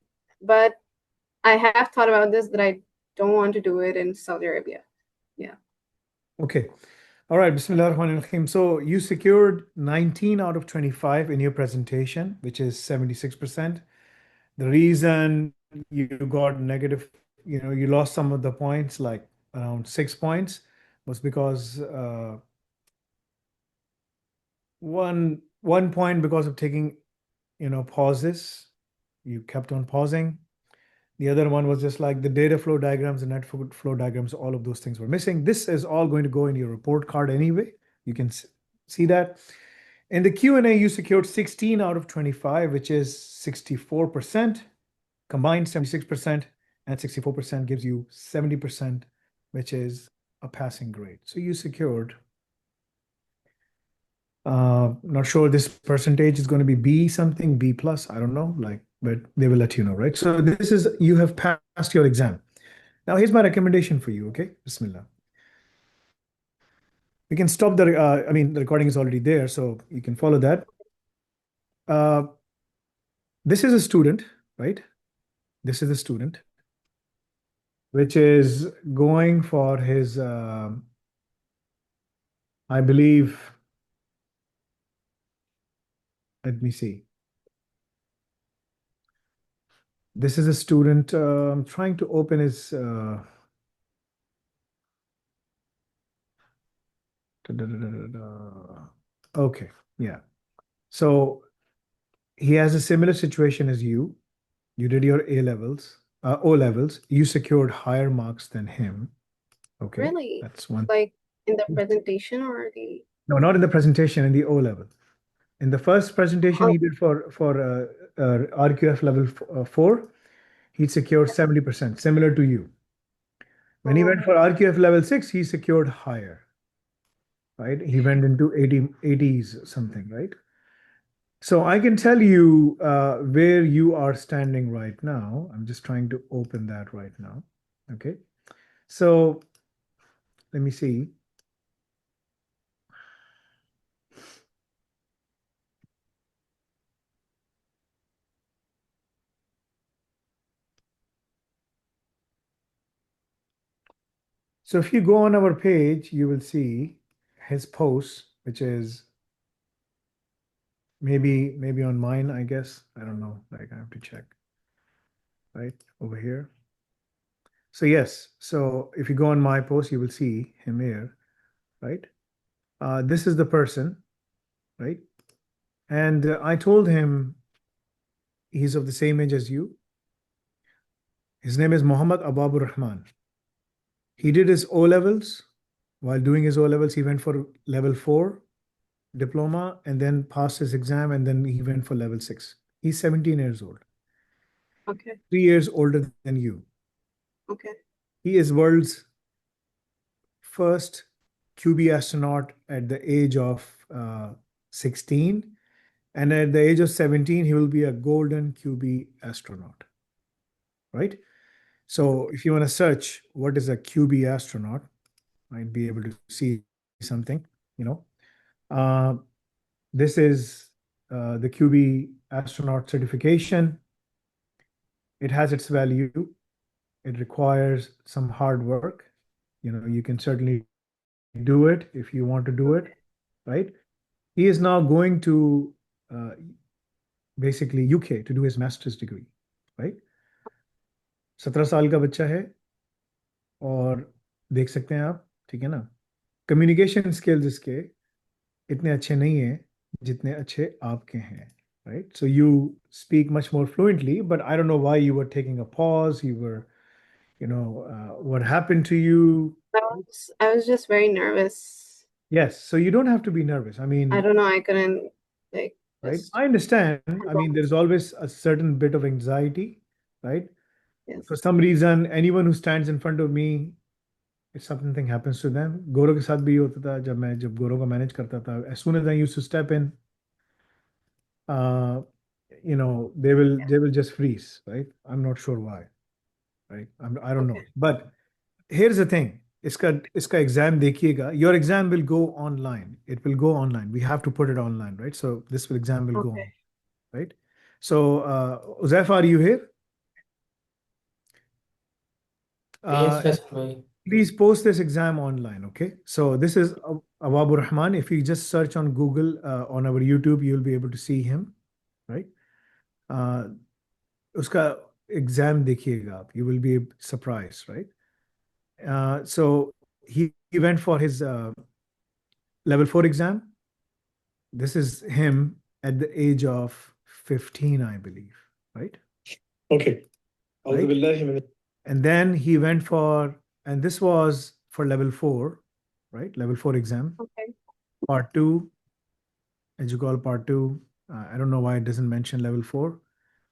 but I have thought about this that I don't want to do it in Saudi Arabia. Yeah. Okay. All right. Bismillah ar-Rahman ar-Rahim. So you secured 19 out of 25 in your presentation, which is 76%. The reason you got negative, you lost some of the points, like around 6 points, was because one point because of taking, pauses. You kept on pausing. The other one was just like the data flow diagrams and net flow diagrams, all of those things were missing. This is all going to go in your report card anyway. You can see that. In the Q&A, you secured 16 out of 25, which is 64%. Combined 76% and 64% gives you 70%, which is a passing grade. So you secured, not sure this percentage is going to be B something, B plus, I don't know, but they will let you know, right? So this is, you have passed your exam. Now here's my recommendation for you, okay? Bismillah. We can stop I mean, the recording is already there, so you can follow that. Uh, this is a student, right? This is a student, which is going for his, I believe, let me see. This is a student trying to open his. Okay, yeah. So he has a similar situation as you. You did your A levels, O levels. You secured higher marks than him. Okay, Really? that's one. Like in the presentation or the No, not in the presentation, in the O level. In the first presentation oh, he did for RQF level 4, he secured 70%, similar to you. When he oh, went for RQF level 6, he secured higher. right? He went into 80s something, right? So I can tell you where you are standing right now. I'm just trying to open that right now. Okay. So let me see. So if you go on our page, you will see his posts, which is maybe on mine, I guess. I don't know. Like I have to check right over here. So yes, so if you go on my post, you will see him here, right? This is the person, right? And I told him he's of the same age as you. His name is Muhammad Ababur Rahman. He did his O levels. While doing his O levels, he went for level 4 diploma and then passed his exam and then he went for level 6. He's 17 years old, Okay. 3 years older than you. Okay. He is world's first QB astronaut at the age of 16. And at the age of 17, he will be a golden QB astronaut, right? So if you want to search what is a QB astronaut, might be able to see something, you know. Uh, this is the QB astronaut certification. It has its value. It requires some hard work. You know, you can certainly do it if you want to do it, right? He is now going to uh, basically UK to do his master's degree, right? 17 साल का बच्चा है और देख सकते हैं आप, ठीक है ना? कम्युनिकेशन स्किल्स इसके इतने अच्छे नहीं हैं जितने अच्छे आपके हैं, right? So you speak much more fluently, but I don't know why you were taking a pause. You were, what happened to you? I was just very nervous. Yes, so you don't have to be nervous. I mean, I don't know. I couldn't like right? just I understand. I mean, control there's always a certain bit of anxiety, right? myself. For some reason, anyone who stands in front of me, if something happens to them, Goro के साथ भी होता था जब Goro को manage करता था. As soon as I used to step in, uh, they will just freeze, right? I'm not sure why, right? I don't know. Okay. But here's the thing. इसका exam देखिएगा. Your exam will go online. It will go online. We have to put it online, right? So this exam will go Okay. on, right? So Uzaifa, are you here? Yes, Uh, yes, my please post this exam online, okay? So this is Awabur Rahman. If you just search on Google, on our YouTube, you'll be able to see him, right? Uh, उसका exam देखिएगा आप. You will be surprised, right? So he went for his level 4 exam. This is him at the age of 15, I believe, right? Okay. Right? And then he went for, and this was for level 4, right? Level 4 exam, Okay. part 2, EduQual part 2. I don't know why it doesn't mention level 4.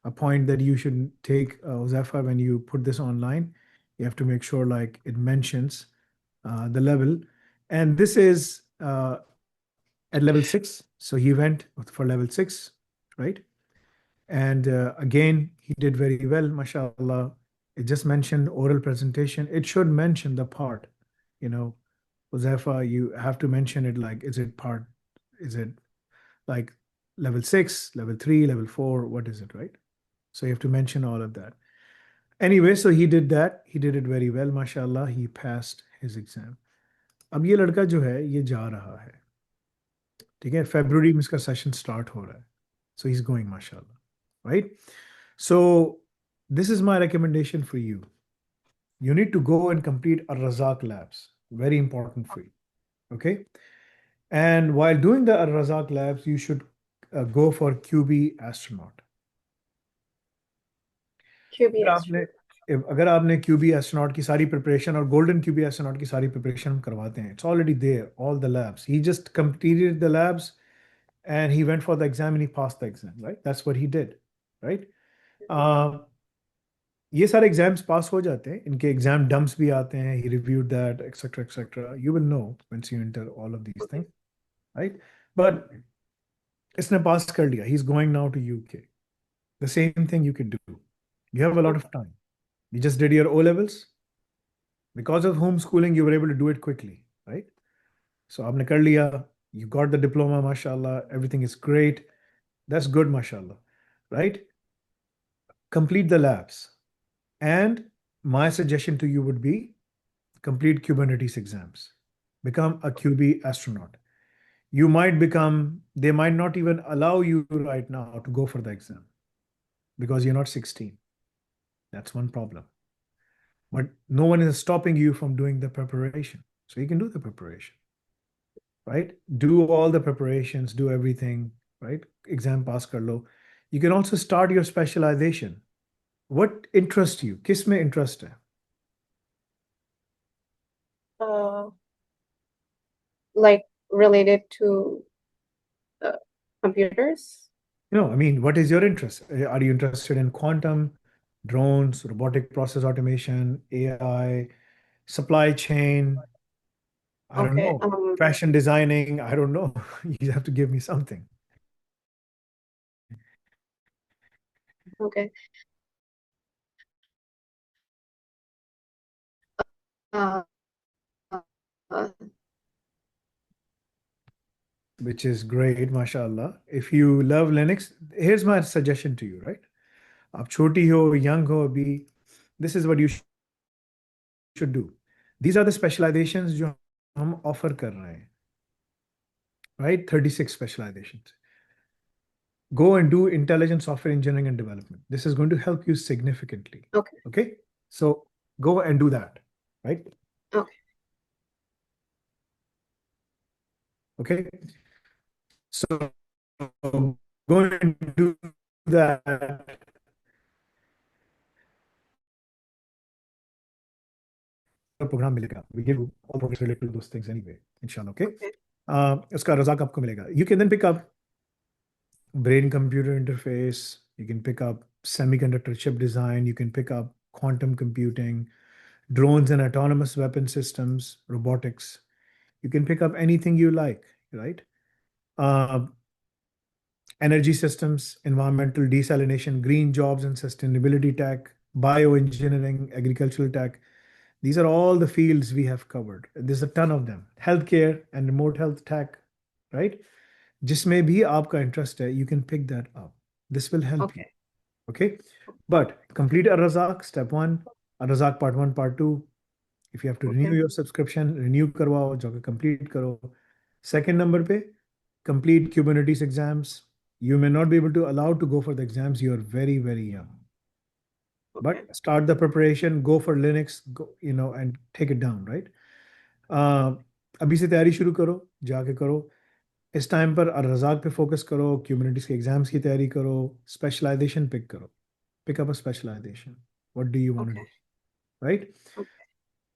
A point that you should take, Uzafa, when you put this online, you have to make sure like it mentions the level. And this is at level 6. So he went for level 6, right? And again, he did very well, mashallah. It just mentioned oral presentation. It should mention the part, you know, Uzaifa, you have to mention it like, is it like level 6, level 3, level 4, what is it, right? So you have to mention all of that. Anyway, so he did that. He did it very well, mashallah. He passed his exam. अब ये लड़का जो है ये जा रहा है, ठीक है? फरवरी में इसका सेशन स्टार्ट हो रहा है. So he's going, mashallah, right? So this is my recommendation for you. You need to go and complete a Razak labs. Very important for you. Okay. And while doing the Razak labs, you should go for QB astronaut. QB अगर आपने QB astronaut की सारी preparation और golden QB astronaut की सारी preparation हम करवाते हैं, it's already there, all the labs. He just completed the labs and he went for the exam and he passed the exam, right? That's what he did, right? ये सारे exams पास हो जाते हैं, इनके एग्जाम डम्प्स भी आते हैं, he reviewed that etcetera etcetera, you will know once you enter all of these Okay. Things, right? But इसने पास कर लिया, he is going now to UK, the same thing you can do, you have a lot of Okay. time, you just did your O levels, because of homeschooling you were able to do it quickly, right? So आपने कर लिया, you got the diploma, mashallah, everything is great, that's good, mashallah, right? Complete the labs, and my suggestion to you would be complete Kubernetes exams, become a QB astronaut. You might become, they might not even allow you right now to go for the exam because you're not 16. That's one problem. But no one is stopping you from doing the preparation. So you can do the preparation, right? Do all the preparations, do everything, right? Exam pass kar lo. You can also start your specialization. What interests you? Kiss mein interest hai? Uh, like related to computers? No, I mean, what is your interest? Are you interested in quantum, drones, robotic process automation, AI, supply chain? I don't Okay. know. Fashion designing? I don't know. You have to give me something. Okay. Uh, uh, Which is great, mashallah. If you love Linux, here's my suggestion to you, right? आप छोटी हो, young हो अभी, this is what you should do. These are the specializations जो हम offer कर रहे हैं, right? 36 specializations. Go and do intelligent software engineering and development. This is going to help you significantly. okay. Okay? So go and do that, right? Okay. Okay? So go and do that. Program मिलेगा. We give you all programs related to those things anyway, inshallah. Okay? Okay. उसका रज़ाक आपको मिलेगा. You can then pick up brain computer interface, you can pick up semiconductor chip design, you can pick up quantum computing, drones and autonomous weapon systems, robotics. You can pick up anything you like, right? Uh, Energy systems, environmental desalination, green jobs and sustainability tech, bioengineering, agricultural tech. These are all the fields we have covered. There's a ton of them. Healthcare and remote health tech, right? जिसमें भी आपका interest है, you can pick that up. This will help you. Okay. Okay? But complete Ar-Razak, step one, Ar-Razak part one, part two. If you have to renew Okay. your subscription, renew करवाओ, जाकर complete करो. Second number पे, complete Kubernetes exams. You may not be able to allow to go for the exams. You are very, very young. Okay. But start the preparation, go for Linux, go, and take it down, right? अभी से तैयारी शुरू करो, जाके करो. इस time पर रज़ाक पे फोकस करो, क्यूबरनेटिस के एग्जाम्स की तैयारी करो, स्पेशलाइजेशन पिक करो, pick up a specialization. What do you want to Okay. Do, right? Okay.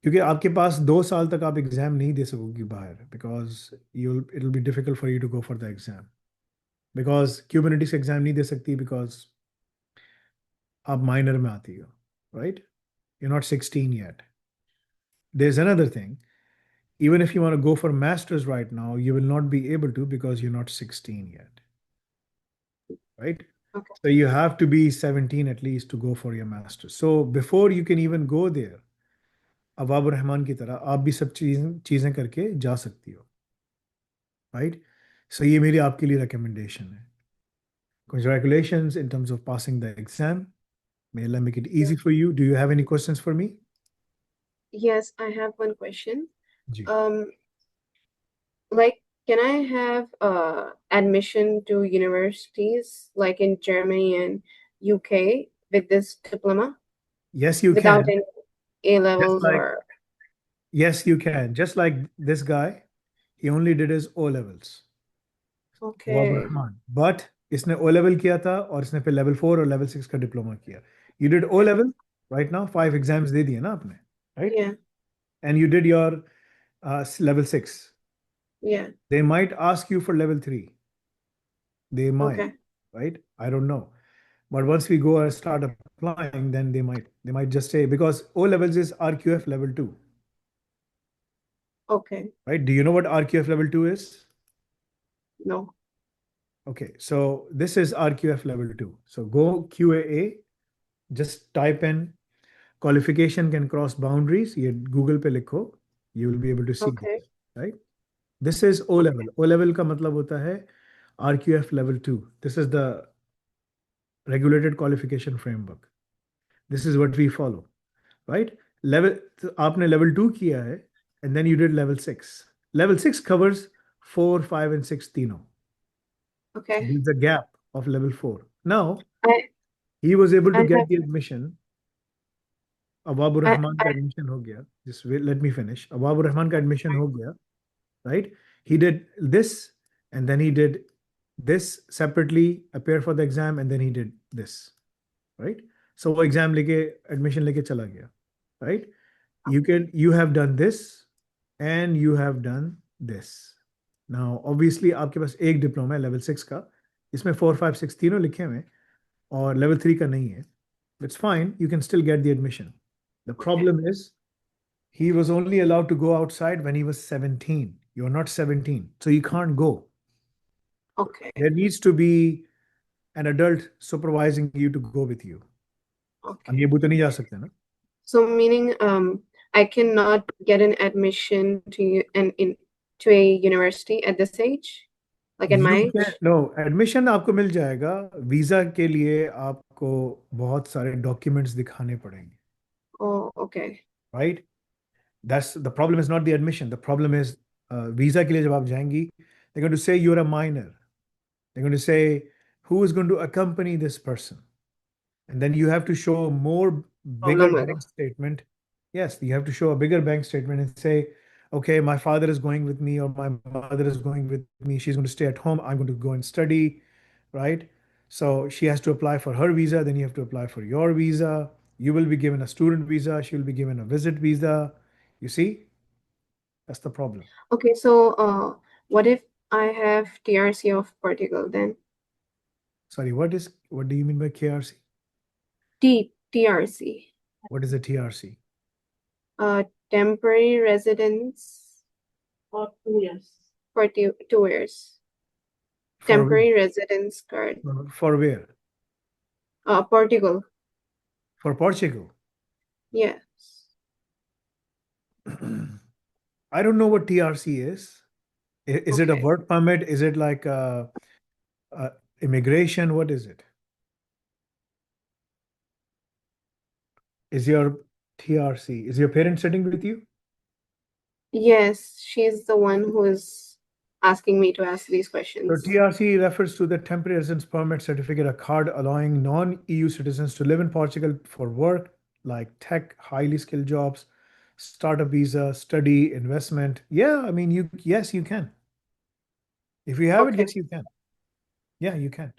क्योंकि आपके पास 2 साल तक आप एग्जाम नहीं दे सकोगी बाहर, because you it will be difficult for you to go for the exam, because Kubernetes exam नहीं दे सकती बिकॉज आप माइनर में आती हो, right? You not 16 yet. There is another thing, even if you want to go for masters right now, you will not be able to because you're not 16 yet, right? Okay. So you have to be 17 at least to go for your masters. So before you can even go there, Awab Rahman की तरह आप भी सब चीज़ें करके जा सकती हो, right? So ये मेरी आपके लिए recommendation है. Congratulations in terms of passing the exam. May Allah make it easy for you. Do you have any questions for me? Yes, I have one question. जी. Like, can I have admission to universities like in Germany and UK with this diploma Yes, you without can. any A Just levels like, or yes, you can. Just like this guy, he only did his O levels. Wahab okay. Rahman, but इसने O level किया था और इसने फिर level 4 और level 6 का diploma किया. You did O level right now, 5 exams दे दिए ना आपने, right? Yeah. And you did your level 6. Yeah. They might ask you for level 3, they might, Okay. Right? I don't know. But once we go and start applying, then they might just say, because O levels is RQF level 2, Okay. right? Do you know what RQF level 2 is? No. Okay, so this is RQF level 2. So go QAA, just type in qualification can cross boundaries. ये Google पे लिखो, you will be able to see Okay. this, right? This is O level. O level का मतलब होता है RQF level 2. This is the regulated qualification framework. This is what we follow, right? Level, तो आपने level 2 किया है, and then you did level 6. Level 6 covers 4, 5, and 6 तीनों. So Okay. there's a gap of level 4. Now, I he was able to I get have the admission. अवाबुर I Rahman का admission हो गया. Just wait, let me finish. अवाबुर Rahman का admission हो गया, right? He did this, and then he did this separately, appear for the exam, and then he did this, right? So वो exam लेके admission लेके चला गया, right? You have done this, and you have done this. Now, obviously, आपके पास एक diploma है level 6 का, इसमें 4, 5, 6 तीनों लिखे हुए हैं, और level 3 का नहीं है. It's fine. You can still get the admission. The okay. problem is he was only allowed to go outside when he was 17. You're not 17, so you can't go. Okay. There needs to be an adult supervising you to go with you. Okay. हम ये बूते नहीं जा सकते ना. So meaning I cannot get an admission to a university at this age, like at my You age. can, no, admission आपको मिल जाएगा. Visa के लिए आपको बहुत सारे डॉक्यूमेंट्स दिखाने पड़ेंगे, Oh, okay. right? That's the problem. Is not the admission. The problem is visa के लिए जब आप जाएंगी, they're going to say you're a minor. They're going to say who is going to accompany this person, and then you have to show more bigger Problem bank statement. Yes, you have to show a bigger bank statement and say, okay, my father is going with me, or my mother is going with me. She's going to stay at home. I'm going to go and study, right? So she has to apply for her visa. Then you have to apply for your visa. You will be given a student visa. She will be given a visit visa. You see, that's the problem. Okay, so what if I have TRC of Portugal then? Sorry, what do you mean by KRC? TRC, What is a TRC? temporary residence For 2 years. for 2 years. For Temporary residence card. for where? Portugal. For Portugal. Yes. I don't know what TRC is. Is it a Okay. work permit? Is it like immigration? What is it? Is your TRC? Is your parent sitting with you? Yes, she's the one who is asking me to ask these So questions. TRC refers to the temporary residence permit certificate, a card allowing non-EU citizens to live in Portugal for work, like tech, highly skilled jobs, startup visa, study, investment. Yeah, I mean, yes, you can. If you have it, Okay. yes, you can. Yeah, you can.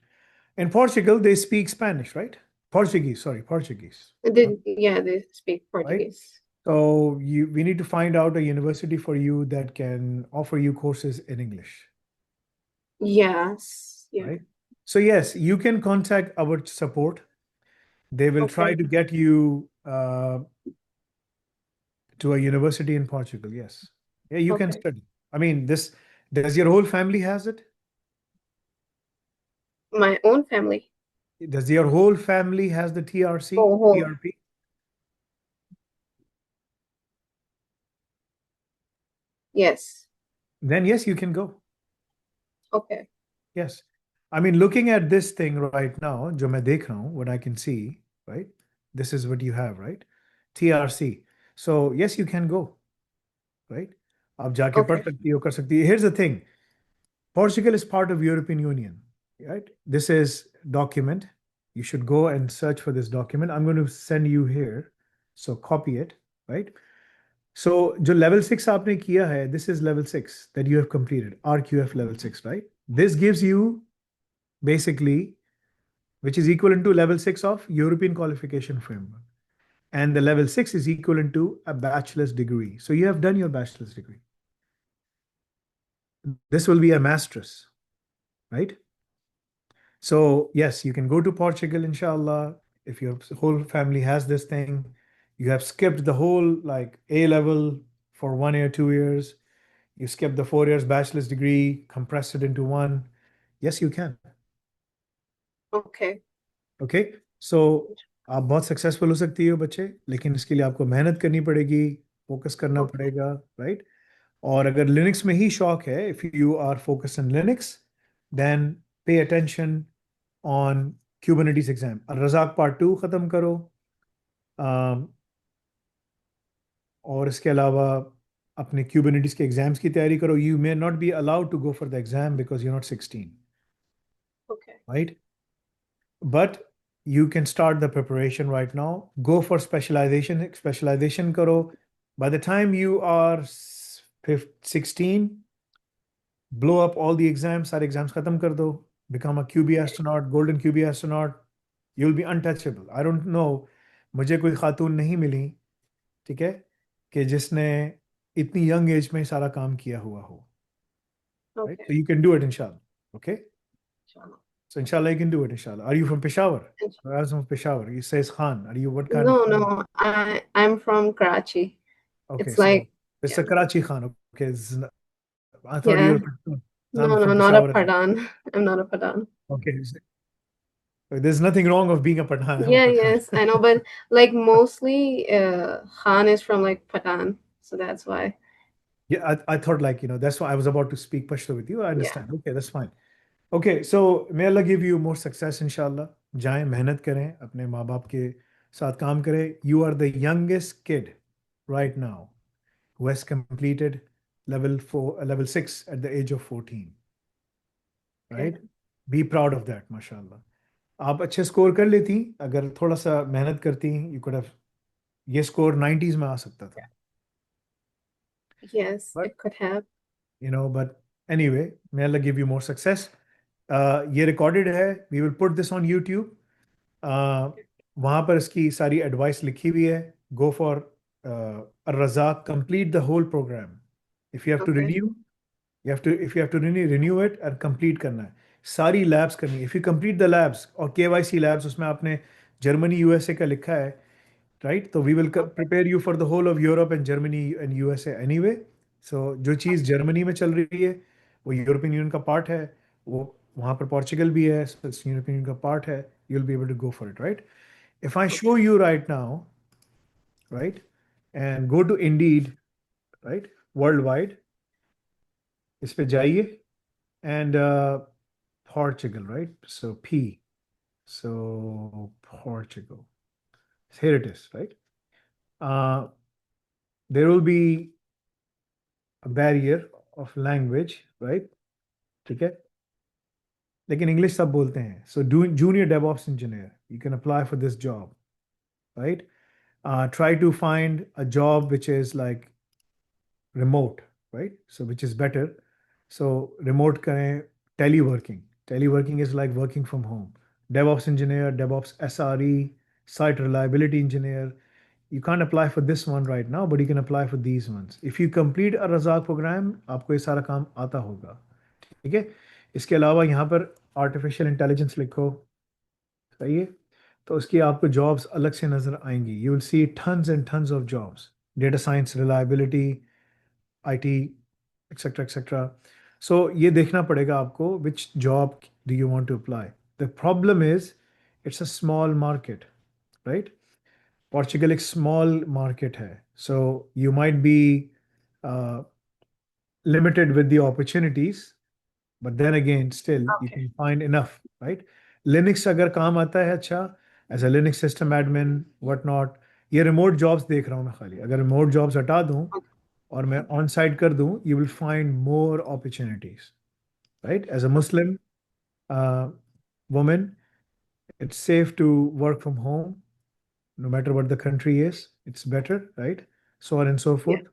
In Portugal, they speak Spanish, right? Portuguese, sorry, Portuguese. Yeah, they speak Portuguese. So we need to find out a university for you that can offer you courses in English, Yes. Yeah. right? So yes, you can contact our support. They will try Okay. to get you to a university in Portugal. Yes. Yeah, you can Okay. study. I mean, does your whole family has it? My own family. Does your whole family has the TRC, Oh. TRP? Yes. Then yes, you can go. Okay. Yes. I mean, looking at this thing right now, जो मैं देख रहा हूँ, what I can see, right? This is what you have, right? TRC. So yes, you can go, right? आप जाके पढ़ Okay. सकती हो, कर सकती हो. Here's the thing. Portugal is part of European Union, right? This is document. You should go and search for this document. I'm going to send you here. So copy it, right? So जो level 6 आपने किया है, this is level 6 that you have completed, RQF level 6, right? This gives you basically, which is equivalent to level 6 of European qualification framework. And the level 6 is equivalent to a bachelor's degree. So you have done your bachelor's degree. This will be a master's, right? So yes, you can go to Portugal, inshallah, if your whole family has this thing. You have skipped the whole like A level for 1 year, 2 years. You skip the 4 years bachelor's degree, compress it into one. Yes, you can. Okay. Okay so आप बहुत successful हो सकती हो बच्चे, लेकिन इसके लिए आपको मेहनत करनी पड़ेगी, फोकस करना Okay. पड़ेगा, राइट? और अगर लिनक्स में ही शौक है, if you are focus in Linux, then pay attention on Kubernetes exam. रजाक पार्ट 2 खत्म करो, और इसके अलावा अपने क्यूबरनेटिस के एग्जाम्स की तैयारी करो। You may not be allowed to go for the exam because you not 16, Okay. Right? But you can start the preparation right now. Go for specialization. Specialization karo. By the time you are 16, blow up all the exams. Sare exams khatam kar do. Become a QB astronaut, golden QB astronaut. You'll be untouchable. I don't know. मुझे कोई खातून नहीं मिली, ठीक है, कि जिसने इतनी young age में सारा काम किया हुआ हो, right? Okay. So you can do it, inshallah. Okay. Inshallah. So inshallah you can do it, inshallah. Are you from Peshawar? Inshallah. I was from Peshawar. You says Khan. Are you what kind No, of? no, I'm from Karachi. Okay, It's so like, it's yeah, a Karachi Khan. Okay, I thought you yeah. were. I'm No, from no, not a Peshawar. Padhan. I'm not a Padhan. Okay, there's nothing wrong of being a Pathan. I'm a Yeah, Pathan. yes, I know, but like mostly Khan is from like Pathan, so that's why. Yeah, I thought like, that's why I was about to speak Pashto with you. I Yeah. understand. Okay, that's fine. Okay, so may Allah give you more success, inshallah. जाएं, मेहनत करें, अपने माँ बाप के साथ काम करें. You are the youngest kid right now who has completed level 6 at the age of 14. Okay. Right? Be proud of that, mashallah. आप अच्छे स्कोर कर लेती अगर थोड़ा सा मेहनत करती, you could have, ये स्कोर 90s में आ सकता था. Yes, But it could have. but anyway, may Allah give you more success. ये recorded है, we will put this on YouTube. वहाँ पर इसकी सारी एडवाइस लिखी हुई है. Go for Razak, complete the whole program. If you have to Okay. renew, if you have to renew it and complete करना है. सारी labs करनी है. If you complete the labs और KYC labs, उसमें आपने जर्मनी यूएसए का लिखा है, right? So we will prepare you for the whole of Europe and Germany and USA anyway. So जो चीज़ जर्मनी में चल रही है वो यूरोपियन यूनियन का पार्ट है, वो वहाँ पर पोर्चुगल भी है, यूरोपियन यूनियन का पार्ट है. You'll be able to go for it, right? If I show you right now, right, and go to Indeed, right, worldwide, इस पे जाइए, and Portugal, right? So P, so Portugal. Here it is, right? There will be a barrier of language, right? ठीक है, लेकिन English सब बोलते हैं. So junior DevOps engineer, you can apply for this job, right? Try to find a job which is like remote, right? So which is better. So remote करें, teleworking. Teleworking is like working from home. DevOps engineer, DevOps SRE, site reliability engineer. You can't apply for this one right now, but you can apply for these ones. If you complete a Razak program, आपको ये सारा काम आता होगा, ठीक है? इसके अलावा यहाँ पर आर्टिफिशियल इंटेलिजेंस लिखो, सही है? तो उसकी आपको जॉब्स अलग से नजर आएंगी. You will see tons and tons of jobs, data science, reliability, IT, etcetera etcetera. So ये देखना पड़ेगा आपको which job do you want to apply. The problem is it's a small market, right? Portugal एक small market है, so you might be limited with the opportunities, but then again still you Okay. can find enough, right? Linux अगर काम आता है अच्छा, as a Linux system admin, what not. ये remote jobs देख रहा हूँ मैं खाली. अगर remote jobs हटा दूँ Okay. और मैं on site कर दूँ, you will find more opportunities, right? As a Muslim woman, it's safe to work from home no matter what the country is. It's better, right? So on and so Yeah. forth.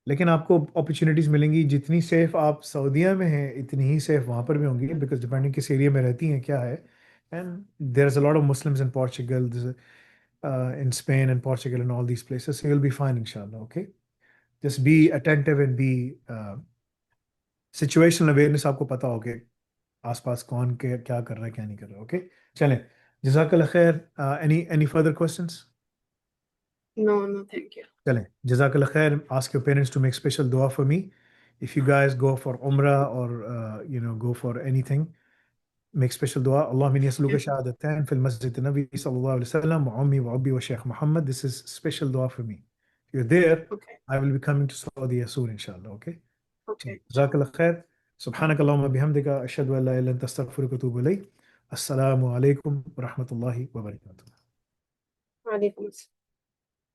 लेकिन आपको opportunities मिलेंगी. जितनी safe आप सऊदीया में हैं, इतनी ही safe वहाँ पर भी होंगी, बिकॉज डिपेंडिंग किस एरिया में रहती हैं, क्या है. And there is a lot of Muslims in Portugal, in Spain and Portugal and all these places. So you'll be fine, inshallah. Okay, just be attentive and be situational awareness आपको पता होगे आसपास कौन के क्या कर रहा है क्या नहीं कर रहा है. ओके, चलें. जज़ाकल्लाह खैर. Any further questions? No, thank you. चलें. जज़ाकल्लाह खैर. Ask your parents to make special dua for me. If you guys go for Umrah or go for anything, make special dua. اللهم إني أسألك شهادتين في المسجد النبي صلى الله عليه وسلم وعمي وأبي وشيخ Muhammad. This is special dua for me. If you're there, Okay, I will be coming to Saudi soon, inshallah. Okay. okay. جزاك الله خير. سبحانك اللهم وبحمدك أشهد أن لا إله إلا أنت أستغفرك وأتوب إليك. السلام عليكم ورحمة الله وبركاته. Walaikum assalam.